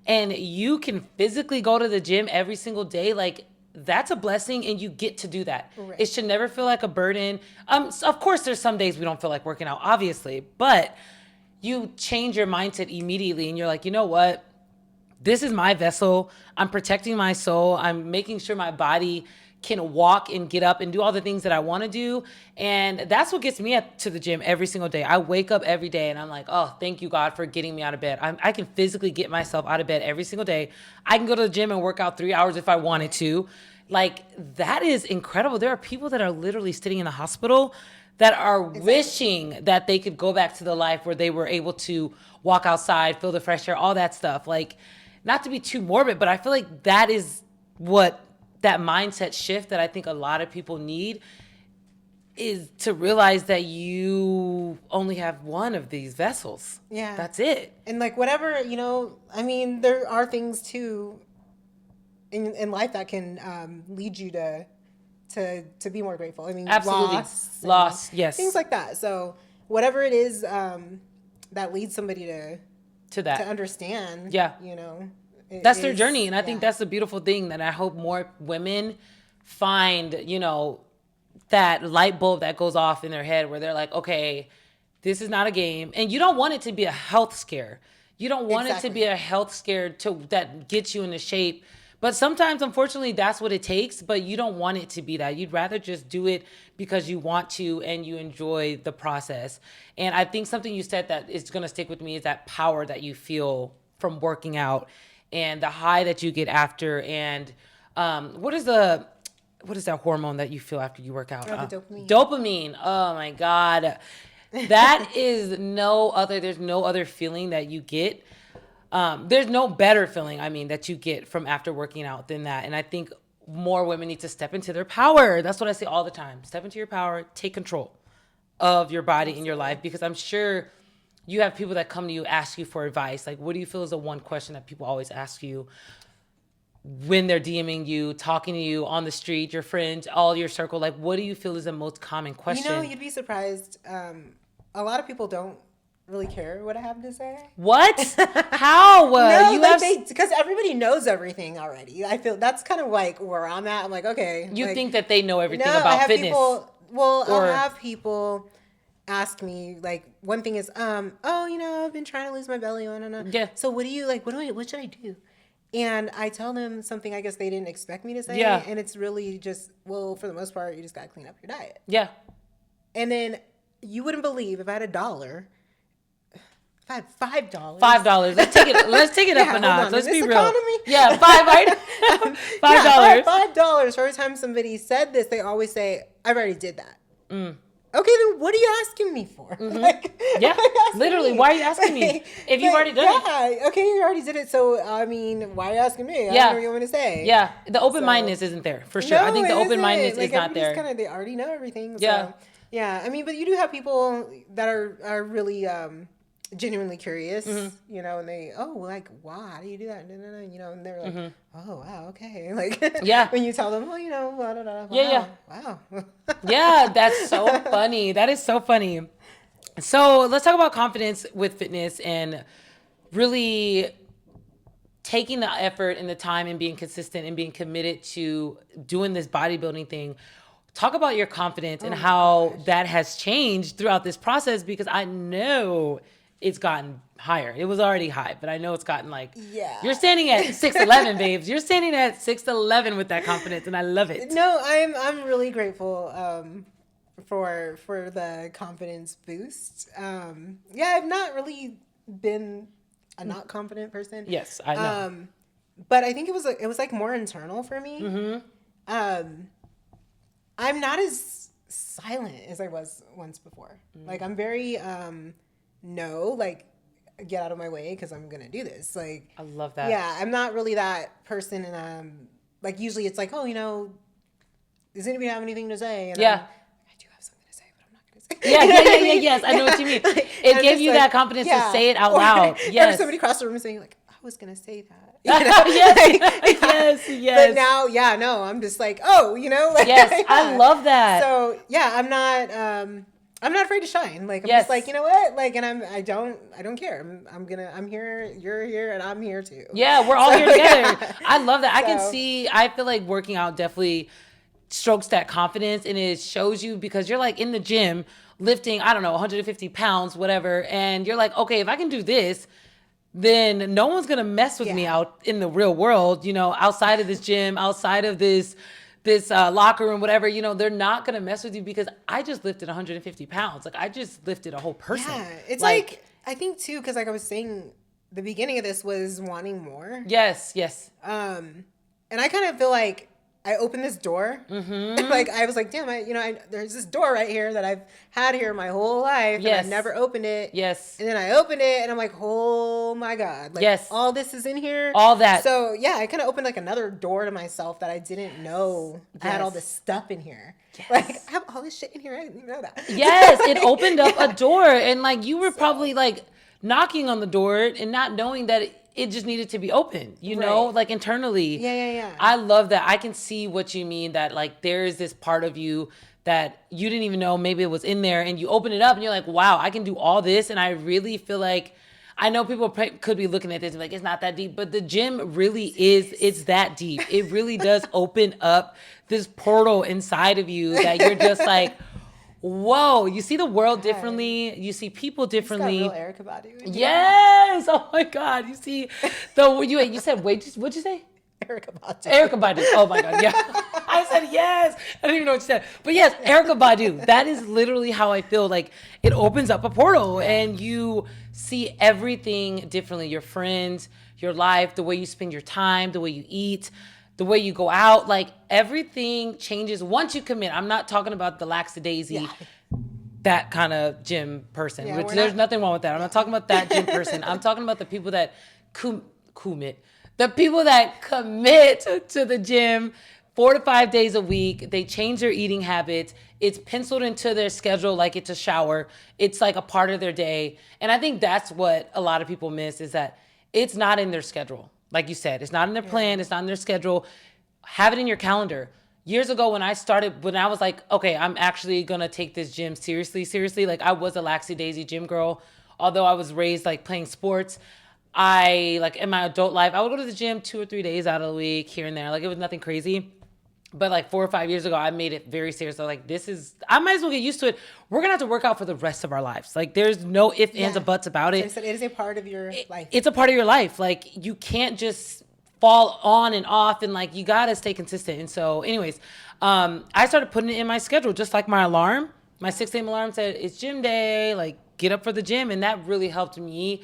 and you can physically go to the gym every single day, like that's a blessing, and you get to do that. Right. It should never feel like a burden. Of course, there's some days we don't feel like working out, obviously, but you change your mindset immediately, and you're like, you know what? This is my vessel. I'm protecting my soul. I'm making sure my body can walk and get up and do all the things that I want to do. And that's what gets me to the gym every single day. I wake up every day and I'm like, oh, thank you, God, for getting me out of bed. I can physically get myself out of bed every single day. I can go to the gym and work out 3 hours if I wanted to. Like, that is incredible. There are people that are literally sitting in the hospital that are wishing that they could go back to the life where they were able to walk outside, feel the fresh air, all that stuff. Like, not to be too morbid, but I feel like that is what that mindset shift that I think a lot of people need. is to realize that you only have one of these vessels. Yeah. That's it. And like whatever, you know, I mean, there are things too in life that can lead you to be more grateful. I mean, Absolutely. Loss, yes. Things like that. So whatever it is that leads somebody To that. to understand, Yeah. you know, That's their journey. And I think that's the beautiful thing that I hope more women find, you know, that light bulb that goes off in their head where they're like, okay, this is not a game. And you don't want it to be a health scare. You don't want it to be a health scare that gets you into shape. But sometimes, unfortunately, that's what it takes. But you don't want it to be that. You'd rather just do it because you want to and you enjoy the process. And I think something you said that is going to stick with me is that power that you feel from working out and the high that you get after. And what is that hormone that you feel after you work out? The dopamine. Dopamine. Oh my God. There's no other feeling that you get. There's no better feeling, that you get from after working out than that. And I think more women need to step into their power. That's what I say all the time. Step into your power, take control of your body and your life, because I'm sure you have people that come to you, ask you for advice. Like, what do you feel is the one question that people always ask you when they're DMing you, talking to you on the street, your friends, all your circle? Like, what do you feel is the most common question? You know, you'd be surprised. A lot of people don't really care what I have to say. What? How? Because everybody knows everything already. I feel that's kind of like where I'm at. I'm like, okay. You like, think that they know everything no, about fitness? I'll have people ask me, like, one thing is, I've been trying to lose my belly. Yeah. So what do you like? What should I do? And I tell them something I guess they didn't expect me to say. Yeah. And it's really just, well, for the most part, you just got to clean up your diet. Yeah. And then you wouldn't believe if I had $1, if I had $5. $5. Let's take it up a notch. Let's be real. Economy? Yeah, $5. Yeah, $5. So every time somebody said this, they always say, "I've already did that." Okay, then what are you asking me for? Mm-hmm. Yeah, literally. Why are you asking me if you've already done it? Yeah, okay, you already did it. So why are you asking me? I don't know what you want me to say. Yeah, the open-mindedness isn't there for sure. No, I think the open-mindedness is not there. They already know everything. Yeah. So, yeah. But you do have people that are really genuinely curious, you know, and they, wow, how do you do that? You know, and they're like, oh, wow, okay. Like, yeah. when you tell them, blah, blah, blah, wow. Yeah, that's so funny. That is so funny. So let's talk about confidence with fitness and really taking the effort and the time and being consistent and being committed to doing this bodybuilding thing. Talk about your confidence and how that has changed throughout this process, because I know it's gotten higher. It was already high, but I know it's gotten you're standing at 6'11", babes. You're standing at 6'11" with that confidence, and I love it. No, I'm really grateful for the confidence boost. I've not really been a not confident person. Yes, I know. But I think it was like more internal for me. Mm-hmm. I'm not as silent as I was once before. Like, I'm very get out of my way because I'm gonna do this. Like, I love that. Yeah, I'm not really that person, and usually it's like, oh, does anybody have anything to say? And yeah. I do have something to say, but I'm not gonna say it. Yes, I know what you mean. It gave you that confidence to say it out loud. Yes. Or somebody across the room saying, like, I was gonna say that. Yes. But now, no, I'm just like, oh, yes, I love that. So yeah, I'm not afraid to shine. Like, I'm just like, you know what? Like, and I don't care. I'm here, you're here, and I'm here too. Yeah, we're all here together. I love that. I feel like working out definitely strokes that confidence, and it shows you, because you're like in the gym lifting, I don't know, 150 pounds, whatever. And you're like, okay, if I can do this, then no one's going to mess with me out in the real world, outside of this gym, outside of this locker room, whatever, they're not going to mess with you, because I just lifted 150 pounds. Like, I just lifted a whole person. Yeah, it's like I think too, because like I was saying, the beginning of this was wanting more. Yes. And I kind of feel like I opened this door. Like I was like, damn, there's this door right here that I've had here my whole life, and I've never opened it. Yes. And then I opened it, and I'm like, oh my god, like all this is in here, all that. So yeah, I kind of opened like another door to myself that I didn't know I had all this stuff in here. Like I have all this shit in here. I didn't even know that. Yes, it opened up a door, and like you were probably like knocking on the door and not knowing that it just needed to be open, you know, like internally. Yeah. I love that. I can see what you mean, that like there is this part of you that you didn't even know maybe it was in there, and you open it up and you're like, wow, I can do all this. And I really feel like, I know people could be looking at this and like, it's not that deep, but the gym really is, it's that deep. It really does open up this portal inside of you that you're just like, whoa, you see the world differently. You see people differently. It's got real Erica Badu. Yes. Oh my God. You see, you said, wait, what'd you say? Erica Badu. Erica Badu. Oh my God. Yeah. I said yes. I didn't even know what you said. But yes, Erica Badu. That is literally how I feel. Like it opens up a portal and you see everything differently. Your friends, your life, the way you spend your time, the way you eat, the way you go out, like everything changes once you commit. I'm not talking about the lackadaisy, that kind of gym person, which there's nothing wrong with that. I'm not talking about that gym person. I'm talking about the people that commit. The people that commit to the gym 4 to 5 days a week. They change their eating habits. It's penciled into their schedule like it's a shower. It's like a part of their day. And I think that's what a lot of people miss, is that it's not in their schedule. Like you said, it's not in their plan. It's not in their schedule. Have it in your calendar. Years ago when I was like, okay, I'm actually going to take this gym seriously. Like I was a lackadaisy gym girl. Although I was raised like playing sports, I like in my adult life, I would go to the gym 2 or 3 days out of the week here and there. Like it was nothing crazy. But like 4 or 5 years ago, I made it very serious. So like, I might as well get used to it. We're going to have to work out for the rest of our lives. Like there's no ifs, ands, or buts about it. So it is a part of your life. It's a part of your life. Like you can't just fall on and off, and like, you got to stay consistent. And so anyways, I started putting it in my schedule, just like my alarm. My 6 a.m. alarm said it's gym day, like get up for the gym. And that really helped me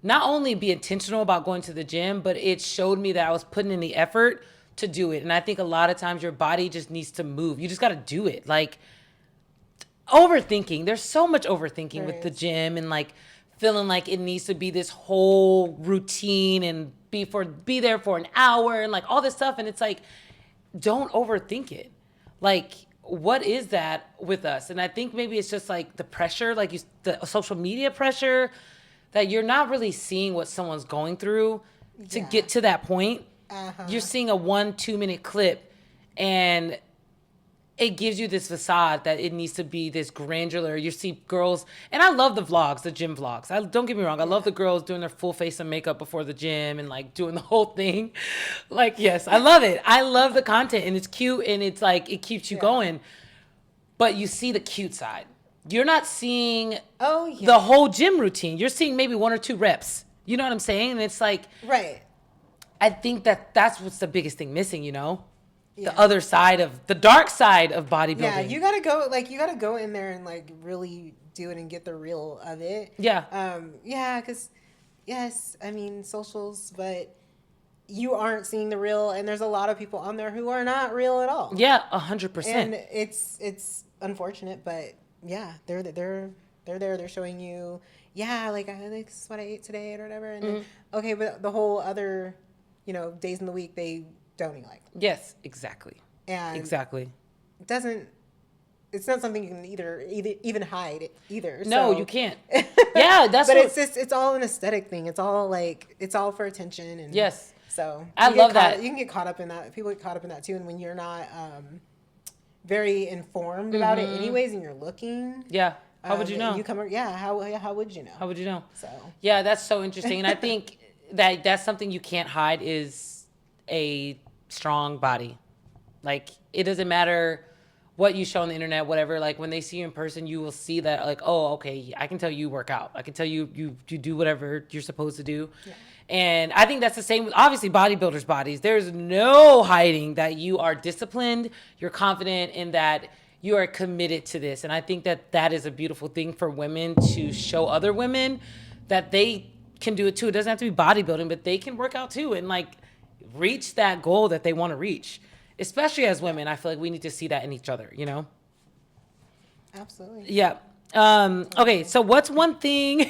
not only be intentional about going to the gym, but it showed me that I was putting in the effort to do it. And I think a lot of times your body just needs to move. You just got to do it. Like overthinking. There's so much overthinking with the gym, and like feeling like it needs to be this whole routine and be there for an hour and like all this stuff. And it's like, don't overthink it. Like, what is that with us? And I think maybe it's just like the pressure, like the social media pressure, that you're not really seeing what someone's going through to get to that point. You're seeing a 1-2 minute clip, and it gives you this facade that it needs to be this granular. You see girls, and I love the vlogs, the gym vlogs. Don't get me wrong. I love the girls doing their full face of makeup before the gym and like doing the whole thing. Like, yes, I love it. I love the content, and it's cute, and it's like, it keeps you going. But you see the cute side. You're not seeing the whole gym routine. You're seeing maybe 1 or 2 reps. You know what I'm saying? And it's like, I think that's what's the biggest thing missing, you know? The other side of the dark side of bodybuilding. Yeah, you gotta go in there and like really do it and get the real of it. Because yes, I mean socials, but you aren't seeing the real, and there's a lot of people on there who are not real at all. 100%. And it's unfortunate, but yeah, they're there. They're showing you, like this is what I ate today or whatever. And then, okay, but the whole other, days in the week they don't eat like. Yes, exactly. And exactly. It's not something you can even hide either. No, you can't. Yeah, that's. But it's all an aesthetic thing. It's all for attention. And yes. So I love that. You can get caught up in that. People get caught up in that too. And when you're not very informed about it anyways, and you're looking. Yeah. How would you know? How would you know? How would you know? So. Yeah, that's so interesting. And I think that's something you can't hide, is a strong body. Like, it doesn't matter what you show on the internet, whatever. Like, when they see you in person, you will see that, like, oh, okay, I can tell you work out. I can tell you do whatever you're supposed to do. Yeah. And I think that's the same with, obviously, bodybuilders' bodies. There's no hiding that you are disciplined, you're confident, and that you are committed to this. And I think that is a beautiful thing for women to show other women that they can do it too. It doesn't have to be bodybuilding, but they can work out too and like reach that goal that they want to reach. especially as women, I feel like we need to see that in each other, you know? Absolutely. Yeah. Okay, so what's one thing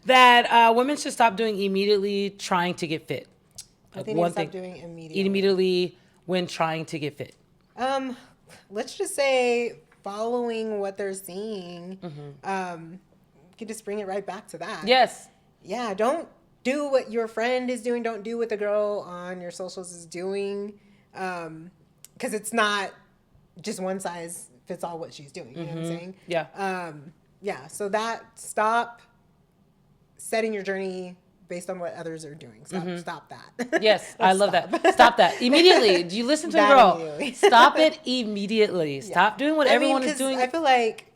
that women should stop doing immediately trying to get fit? What Like they need to one stop thing doing immediately when trying to get fit. Let's just say following what they're seeing. You can just bring it right back to that. Yes. Yeah, don't do what your friend is doing. Don't do what the girl on your socials is doing. Because it's not just one size fits all what she's doing. You know what I'm saying? Yeah. Yeah, so stop setting your journey based on what others are doing. Stop that. Yes, I love that. Stop that immediately. Do you listen to the girl? Stop it immediately. Stop doing what everyone is doing. I feel like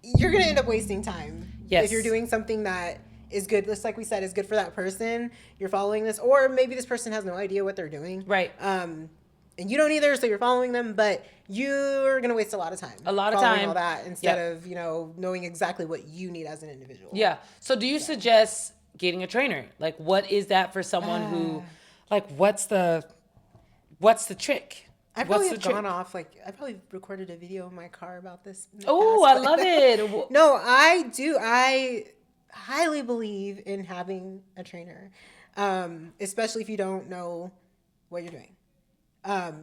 you're going to end up wasting time. Yes. If you're doing something that is good, just like we said, is good for that person, you're following this, or maybe this person has no idea what they're doing. Right. And you don't either, so you're following them, but you're going to waste a lot of time. A lot of following time. all that instead of, knowing exactly what you need as an individual. Yeah. So do you suggest getting a trainer? Like, what is that for someone who, like, what's the trick? I probably have gone off, I probably recorded a video in my car about this. Oh, I love it. No, I do. I highly believe in having a trainer, especially if you don't know what you're doing.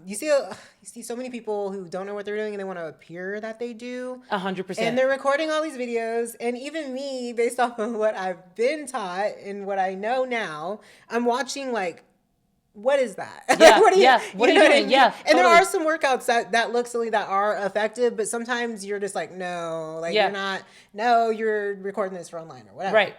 You see so many people who don't know what they're doing and they want to appear that they do. 100%. And they're recording all these videos. And even me, based off of what I've been taught and what I know now, I'm watching what is that? Yeah, what are you, what are you doing? I mean? Yeah, and there are some workouts that look silly that are effective, but sometimes you're just like, no, you're not. No, you're recording this for online or whatever. Right.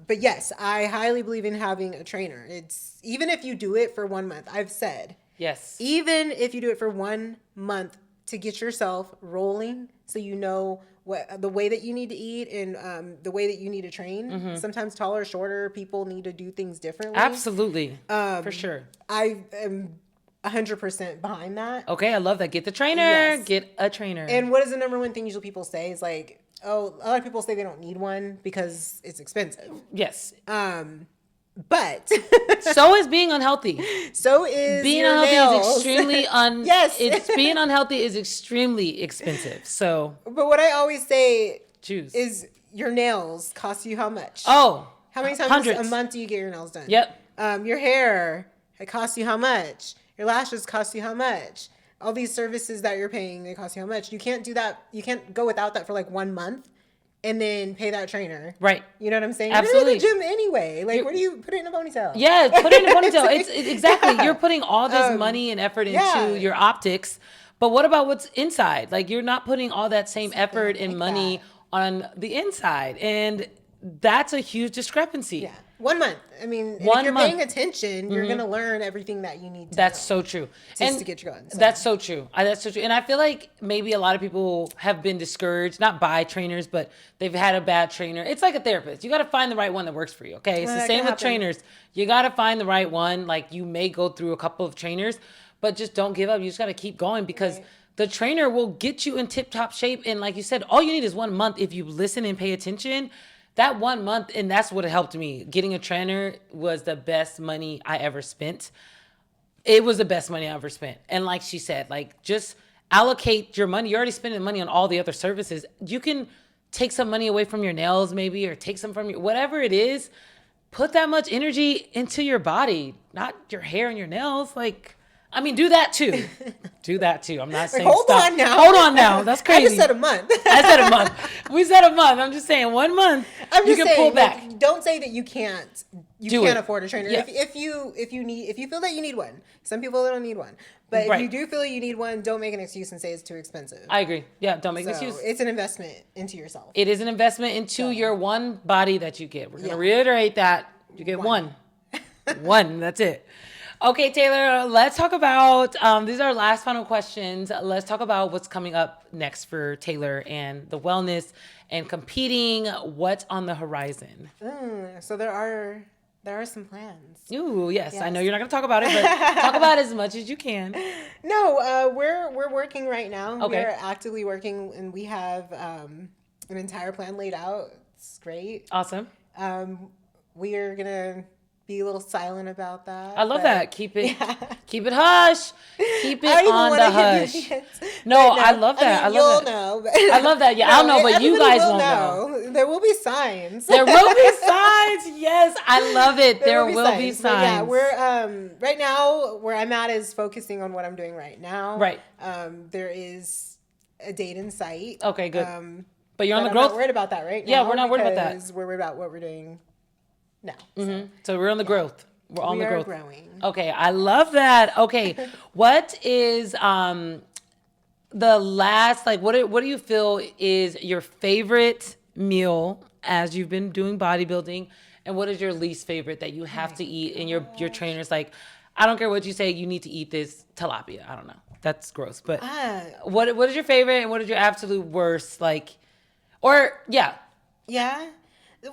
But yes, I highly believe in having a trainer. It's even if you do it for 1 month. I've said yes, even if you do it for 1 month to get yourself rolling, so you know what the way that you need to eat and the way that you need to train. Sometimes taller, shorter people need to do things differently. absolutely, for sure. I am 100% behind that. Okay, I love that. Get the trainer. Yes. Get a trainer. And what is the number one thing usually people say is a lot of people say they don't need one because it's expensive. Yes. But so is being unhealthy. So is being your unhealthy nails. is extremely Yes. It's being unhealthy is extremely expensive. So, but what I always say choose is your nails cost you how much? Oh, how many times hundreds. a month do you get your nails done? Yep. Your hair, it costs you how much? Your lashes cost you how much? All these services that you're paying, they cost you how much? You can't do that. You can't go without that for 1 month and then pay that trainer. Right. You know what I'm saying? Absolutely. You're in the gym anyway. Where do you put it in a ponytail? Yeah, put it in a ponytail. It's exactly. Yeah. You're putting all this money and effort into your optics. But what about what's inside? You're not putting all that same effort and money on the inside. And that's a huge discrepancy. Yeah. 1 month. I mean, if you're paying attention, you're going to learn everything that you need to That's know so true. just to get you going. So. That's so true. That's so true. And I feel like maybe a lot of people have been discouraged, not by trainers, but they've had a bad trainer. It's like a therapist. You got to find the right one that works for you, okay? It's the same with trainers. You got to find the right one. You may go through a couple of trainers, but just don't give up. You just got to keep going because the trainer will get you in tip-top shape. And like you said, all you need is 1 month if you listen and pay attention. That 1 month, and that's what helped me. Getting a trainer was the best money I ever spent. It was the best money I ever spent. And like she said, just allocate your money. You're already spending money on all the other services. You can take some money away from your nails maybe, or take some from your, whatever it is. Put that much energy into your body, not your hair and your nails. Do that too. Do that too. I'm not saying Hold stop. on now. Hold on now. That's crazy. I just said a month. I said a month. We said a month. I'm just saying 1 month. I'm just you can saying, pull back. Don't say that you can't. You can't afford a trainer. Yeah. If you feel that you need one. Some people don't need one. But if you do feel you need one, don't make an excuse and say it's too expensive. I agree. Yeah, don't make an excuse. It's an investment into yourself. It is an investment into your one body that you get. We're going to reiterate that. You get one. One. That's it. Okay, Taylor, let's talk about, these are our last final questions. Let's talk about what's coming up next for Taylor and the wellness and competing. What's on the horizon? So there are some plans. Ooh, yes. I know you're not going to talk about it, but talk about it as much as you can. No, we're working right now. Okay. We're actively working, and we have an entire plan laid out. It's great. Awesome. We are going to be a little silent about that. I love but, that. Keep it Yeah. keep it hush. Keep I don't it even on wanna the give you hush. hints, No, but I love that. I mean, love you'll that. know. But I love that. Yeah, I'll know, but you everybody guys will won't know. There will be signs. There will be signs. Yes, I love it. There will be But yeah, signs. we're right now where I'm at is focusing on what I'm doing right now. Right. There is a date in sight. Okay, good. But you're on the I'm growth. not worried about that right now. Yeah, we're not worried about that. Because we're worried about what we're doing now. So we're on the growth. We're on the growth. Growing. Okay, I love that. Okay, what is the last what do you feel is your favorite meal as you've been doing bodybuilding, and what is your least favorite that you have to eat and your trainer's like, I don't care what you say, you need to eat this tilapia. I don't know. That's gross. But what is your favorite and what is your absolute worst Yeah.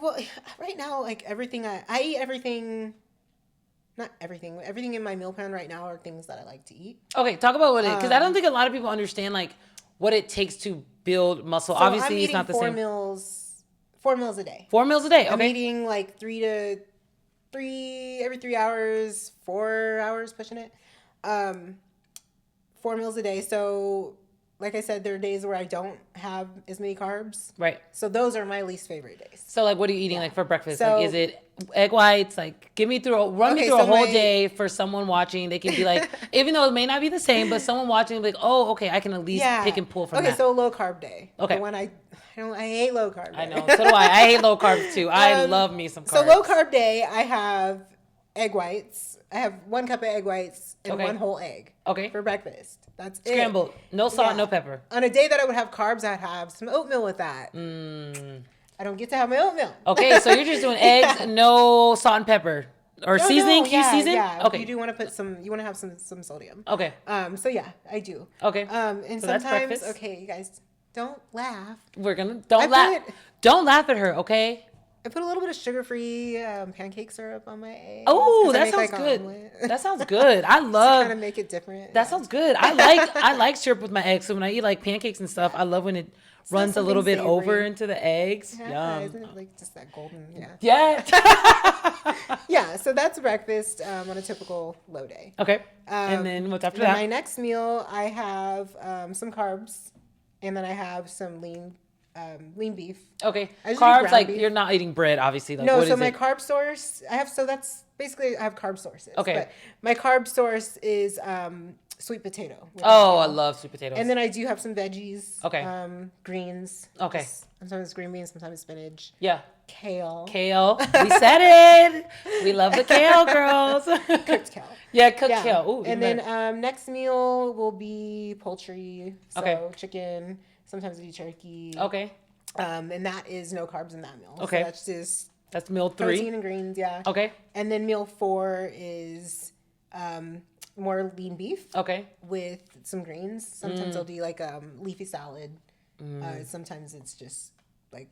Well, right now, like everything, I eat everything, not everything. Everything in my meal plan right now are things that I like to eat. Okay, talk about what it, because I don't think a lot of people understand like what it takes to build muscle. So obviously, it's not the same. 4 meals a day. 4 meals a day. Okay. I'm eating like every 3 hours, 4 hours pushing it. 4 meals a day. So, like I said, there are days where I don't have as many carbs. Right. So those are my least favorite days. So like, what are you eating like for breakfast? So, like, is it egg whites? Like, run me through a whole day for someone watching. They can be like, even though it may not be the same, but someone watching will be like, oh, okay, I can at least pick and pull from that. Okay, so a low carb day. Okay. When I hate low carb day. I know. So do I. I hate low carbs too. I love me some carbs. So low carb day, I have egg whites. I have 1 cup of egg whites and 1 whole egg. Okay. For breakfast. That's Scrambled. it. No salt, no pepper. On a day that I would have carbs, I'd have some oatmeal with that. I don't get to have my oatmeal. Okay, so you're just doing eggs, no salt and pepper. Or seasoning? Can you season? Yeah. Okay. You do want to put some, you want to have some sodium. Okay. So yeah, I do. Okay. And so sometimes, okay, you guys, don't laugh. Don't laugh at her, okay? I put a little bit of sugar-free pancake syrup on my eggs. Oh, that sounds good. That sounds good. I love to kind of make it different. That sounds good. I like syrup with my eggs. So when I eat like pancakes and stuff, I love when it runs a little bit over into the eggs. Yeah, isn't it like just that golden? Yeah. Yeah. Yeah. So that's breakfast on a typical low day. Okay. And then what's after that? My next meal, I have some carbs, and then I have some lean beef. Okay. Carbs, like beef. You're not eating bread, obviously. Like, no, so my carb source, I have carb sources. Okay. But my carb source is sweet potato. Oh, I love sweet potatoes. And then I do have some veggies. Okay. Greens. Okay. Sometimes green beans, sometimes spinach. Yeah. Kale. We said it. We love the kale, girls. Cooked kale. Yeah, cooked kale. Ooh, and then next meal will be poultry. So chicken. Sometimes I do turkey. Okay. And that is no carbs in that meal. Okay. So that's meal 3. Protein and greens, yeah. Okay. And then meal 4 is more lean beef. Okay. With some greens. Sometimes I'll do like leafy salad. Sometimes it's just like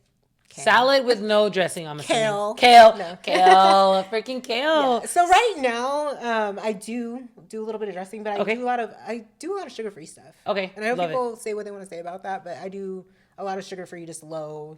kale. Salad with no dressing, I'm assuming. Kale. No. Kale. Freaking kale. Yeah. So right now, I do a little bit of dressing, but I do a lot of sugar-free stuff. Okay. And I know people say what they want to say about that, but I do a lot of sugar-free, just low,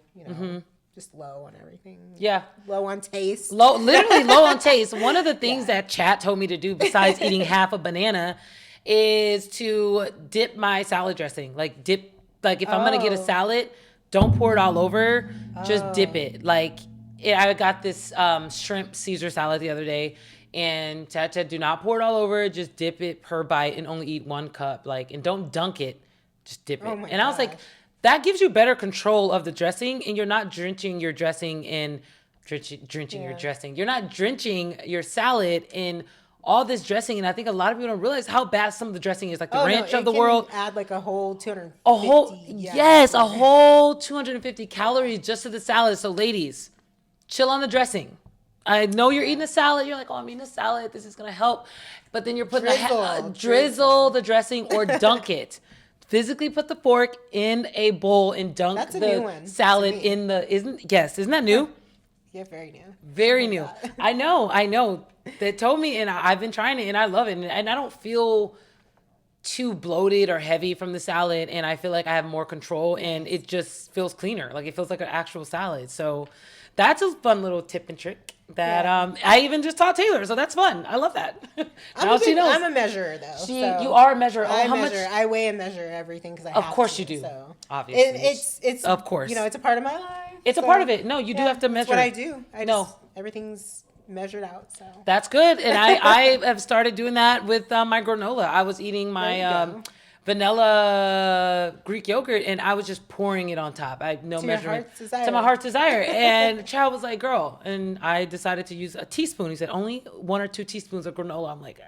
just low on everything. Yeah. Low on taste. Literally low on taste. One of the things that chat told me to do besides eating half a banana is to dip my salad dressing. Like if I'm going to get a salad, don't pour it all over. Just dip it. I got this shrimp Caesar salad the other day, and Chat said, do not pour it all over. Just dip it per bite and only eat 1 cup. And don't dunk it. Just dip it. And I was like, that gives you better control of the dressing, and you're not drenching your dressing in your dressing. You're not drenching your salad in all this dressing, and I think a lot of people don't realize how bad some of the dressing is. Like the ranch of the world. Add like a whole 250. A whole 250 calories just to the salad. So ladies, chill on the dressing. I know you're eating a salad. You're like, oh, I'm eating a salad. This is gonna help, but then you're putting drizzle the dressing or dunk it. Physically put the fork in a bowl and dunk the salad in the isn't that new? Yeah, very new. Very new. I know. They told me, and I've been trying it, and I love it, and I don't feel too bloated or heavy from the salad, and I feel like I have more control, and it just feels cleaner. Like it feels like an actual salad. So that's a fun little tip and trick that Yeah. I even just taught Taylor, so that's fun. I love that. Now she knows. I'm a measurer though. So You are a measurer. I how measure. much? I weigh and measure everything because I Of have course to, you do. So Obviously. it's of course. you know, it's a part of my life. It's a part of it. No, you do have to measure. That's what I do. No. Everything's measured out. So That's good. And I have started doing that with my granola. I was eating my vanilla Greek yogurt and I was just pouring it on top. I had no measurement. To my heart's desire. And the child was like, girl. And I decided to use a teaspoon. He said, only 1 or 2 teaspoons of granola. I'm like,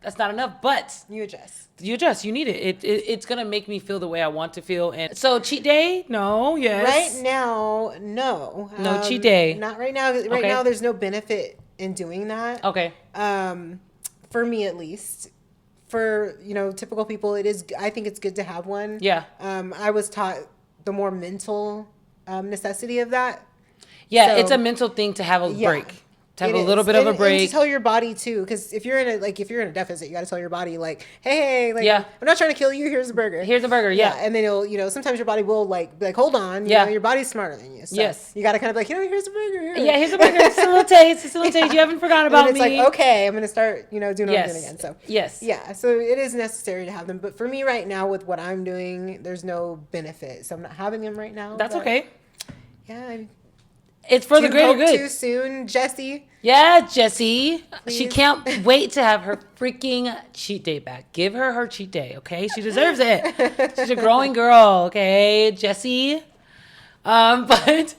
that's not enough. But you adjust. You need it. It's going to make me feel the way I want to feel. And so cheat day? No. Yes. Right now, no. No cheat day. Not right now. Right now, there's no benefit in doing that. Okay. For me, at least. For, you know, typical people, I think it's good to have one. Yeah. I was taught the more mental necessity of that. Yeah, So, it's a mental thing to have a break. To have a little bit of a break. And to tell your body too, because if you're in a deficit, you got to tell your body like, hey, like, yeah. I'm not trying to kill you. Here's a burger. Here's a burger. Yeah. And then it'll, you know, sometimes your body will like, be like, hold on. You know, your body's smarter than you. So yes. You got to kind of like, you know, here's a burger. Here. Yeah, here's a burger. It's a little taste. It's a little taste. You haven't forgotten about me. It's like, okay, I'm gonna start, you know, doing what I'm doing again. So yes. Yeah. So it is necessary to have them, but for me right now, with what I'm doing, there's no benefit, so I'm not having them right now. That's okay. Yeah. It's for the greater good. Too soon, Jessie. Yeah, Jessie. Please. She can't wait to have her freaking cheat day back. Give her cheat day, okay? She deserves it. She's a growing girl, okay, Jessie. Okay,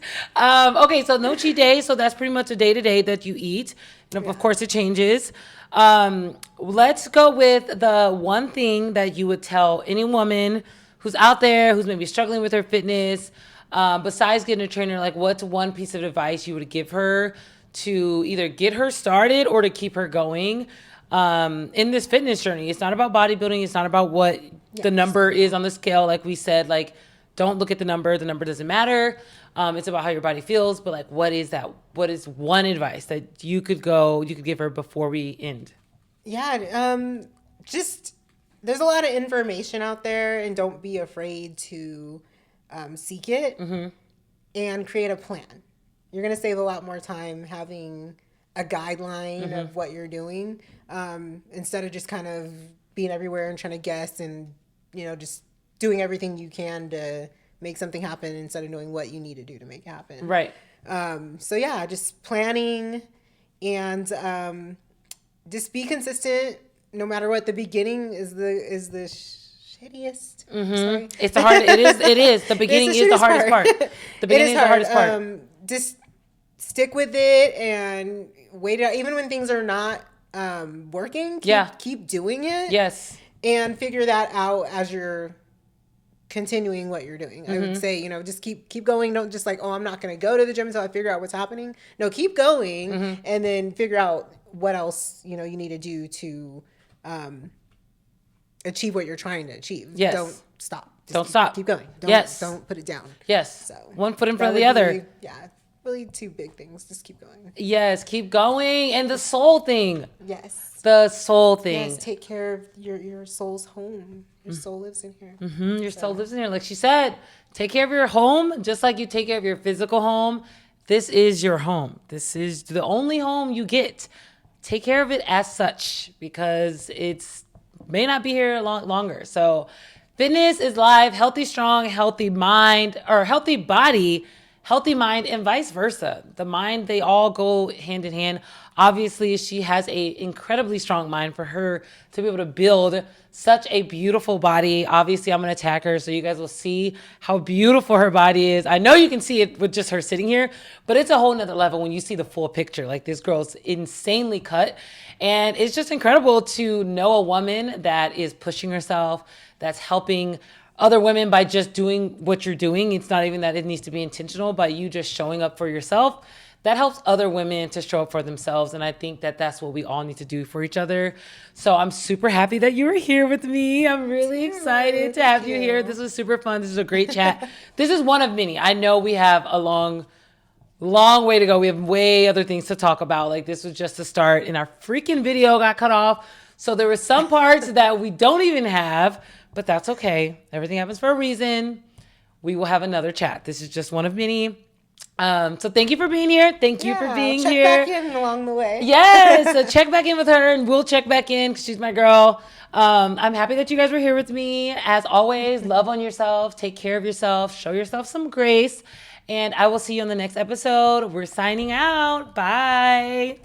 so no cheat day. So that's pretty much a day-to-day that you eat. And of course, it changes. Let's go with the one thing that you would tell any woman who's out there, who's maybe struggling with her fitness, besides getting a trainer. Like, what's one piece of advice you would give her to either get her started or to keep her going in this fitness journey? It's not about bodybuilding. It's not about what the number is on the scale. Like we said, like, don't look at the number. The number doesn't matter. It's about how your body feels. But like, what is that? What is one advice that you could give her before we end? Yeah. Just, there's a lot of information out there, and don't be afraid to seek it and create a plan. You're going to save a lot more time having a guideline of what you're doing instead of just kind of being everywhere and trying to guess and, you know, just doing everything you can to make something happen instead of knowing what you need to do to make it happen. Right. So yeah, just planning and just be consistent no matter what. The beginning is the shittiest. Sorry. It's the hard. It is. The beginning is the hardest part. The beginning is the hardest part. Just stick with it and wait it out. Even when things are not working, keep doing it. Yes. And figure that out as you're continuing what you're doing. I would say, you know, just keep going. Don't just like, oh, I'm not going to go to the gym until I figure out what's happening. No, keep going and then figure out what else, you know, you need to do to achieve what you're trying to achieve. Yes. Don't stop. Don't stop. Keep going. Don't put it down. Yes. So one foot in front of the other. Really two big things. Just keep going. Yes, keep going. And the soul thing. Yes. The soul thing. Yes, take care of your soul's home. Your soul lives in here. Your soul lives in here. Like she said, take care of your home just like you take care of your physical home. This is your home. This is the only home you get. Take care of it as such because it's may not be here longer. So fitness is life, healthy, strong, healthy mind, or healthy body, healthy mind, and vice versa. The mind, they all go hand in hand. Obviously, she has a incredibly strong mind for her to be able to build such a beautiful body. Obviously, I'm going to attack her so you guys will see how beautiful her body is. I know you can see it with just her sitting here, but it's a whole nother level when you see the full picture. Like, this girl's insanely cut. And it's just incredible to know a woman that is pushing herself, that's helping other women by just doing what you're doing. It's not even that it needs to be intentional, by you just showing up for yourself. That helps other women to show up for themselves. And I think that that's what we all need to do for each other. So I'm super happy that you were here with me. I'm really excited to have you here. This was super fun. This is a great chat. This is one of many. I know we have a long way to go. We have way other things to talk about. Like, this was just the start, and our freaking video got cut off. So there were some parts that we don't even have, but that's okay. Everything happens for a reason. We will have another chat. This is just one of many. So thank you for being here. Thank you for Yeah, being check here. back in along the way. Yes, so check back in with her, and we'll check back in because she's my girl. I'm happy that you guys were here with me. As always, love on yourself, take care of yourself, show yourself some grace, and I will see you on the next episode. We're signing out. Bye.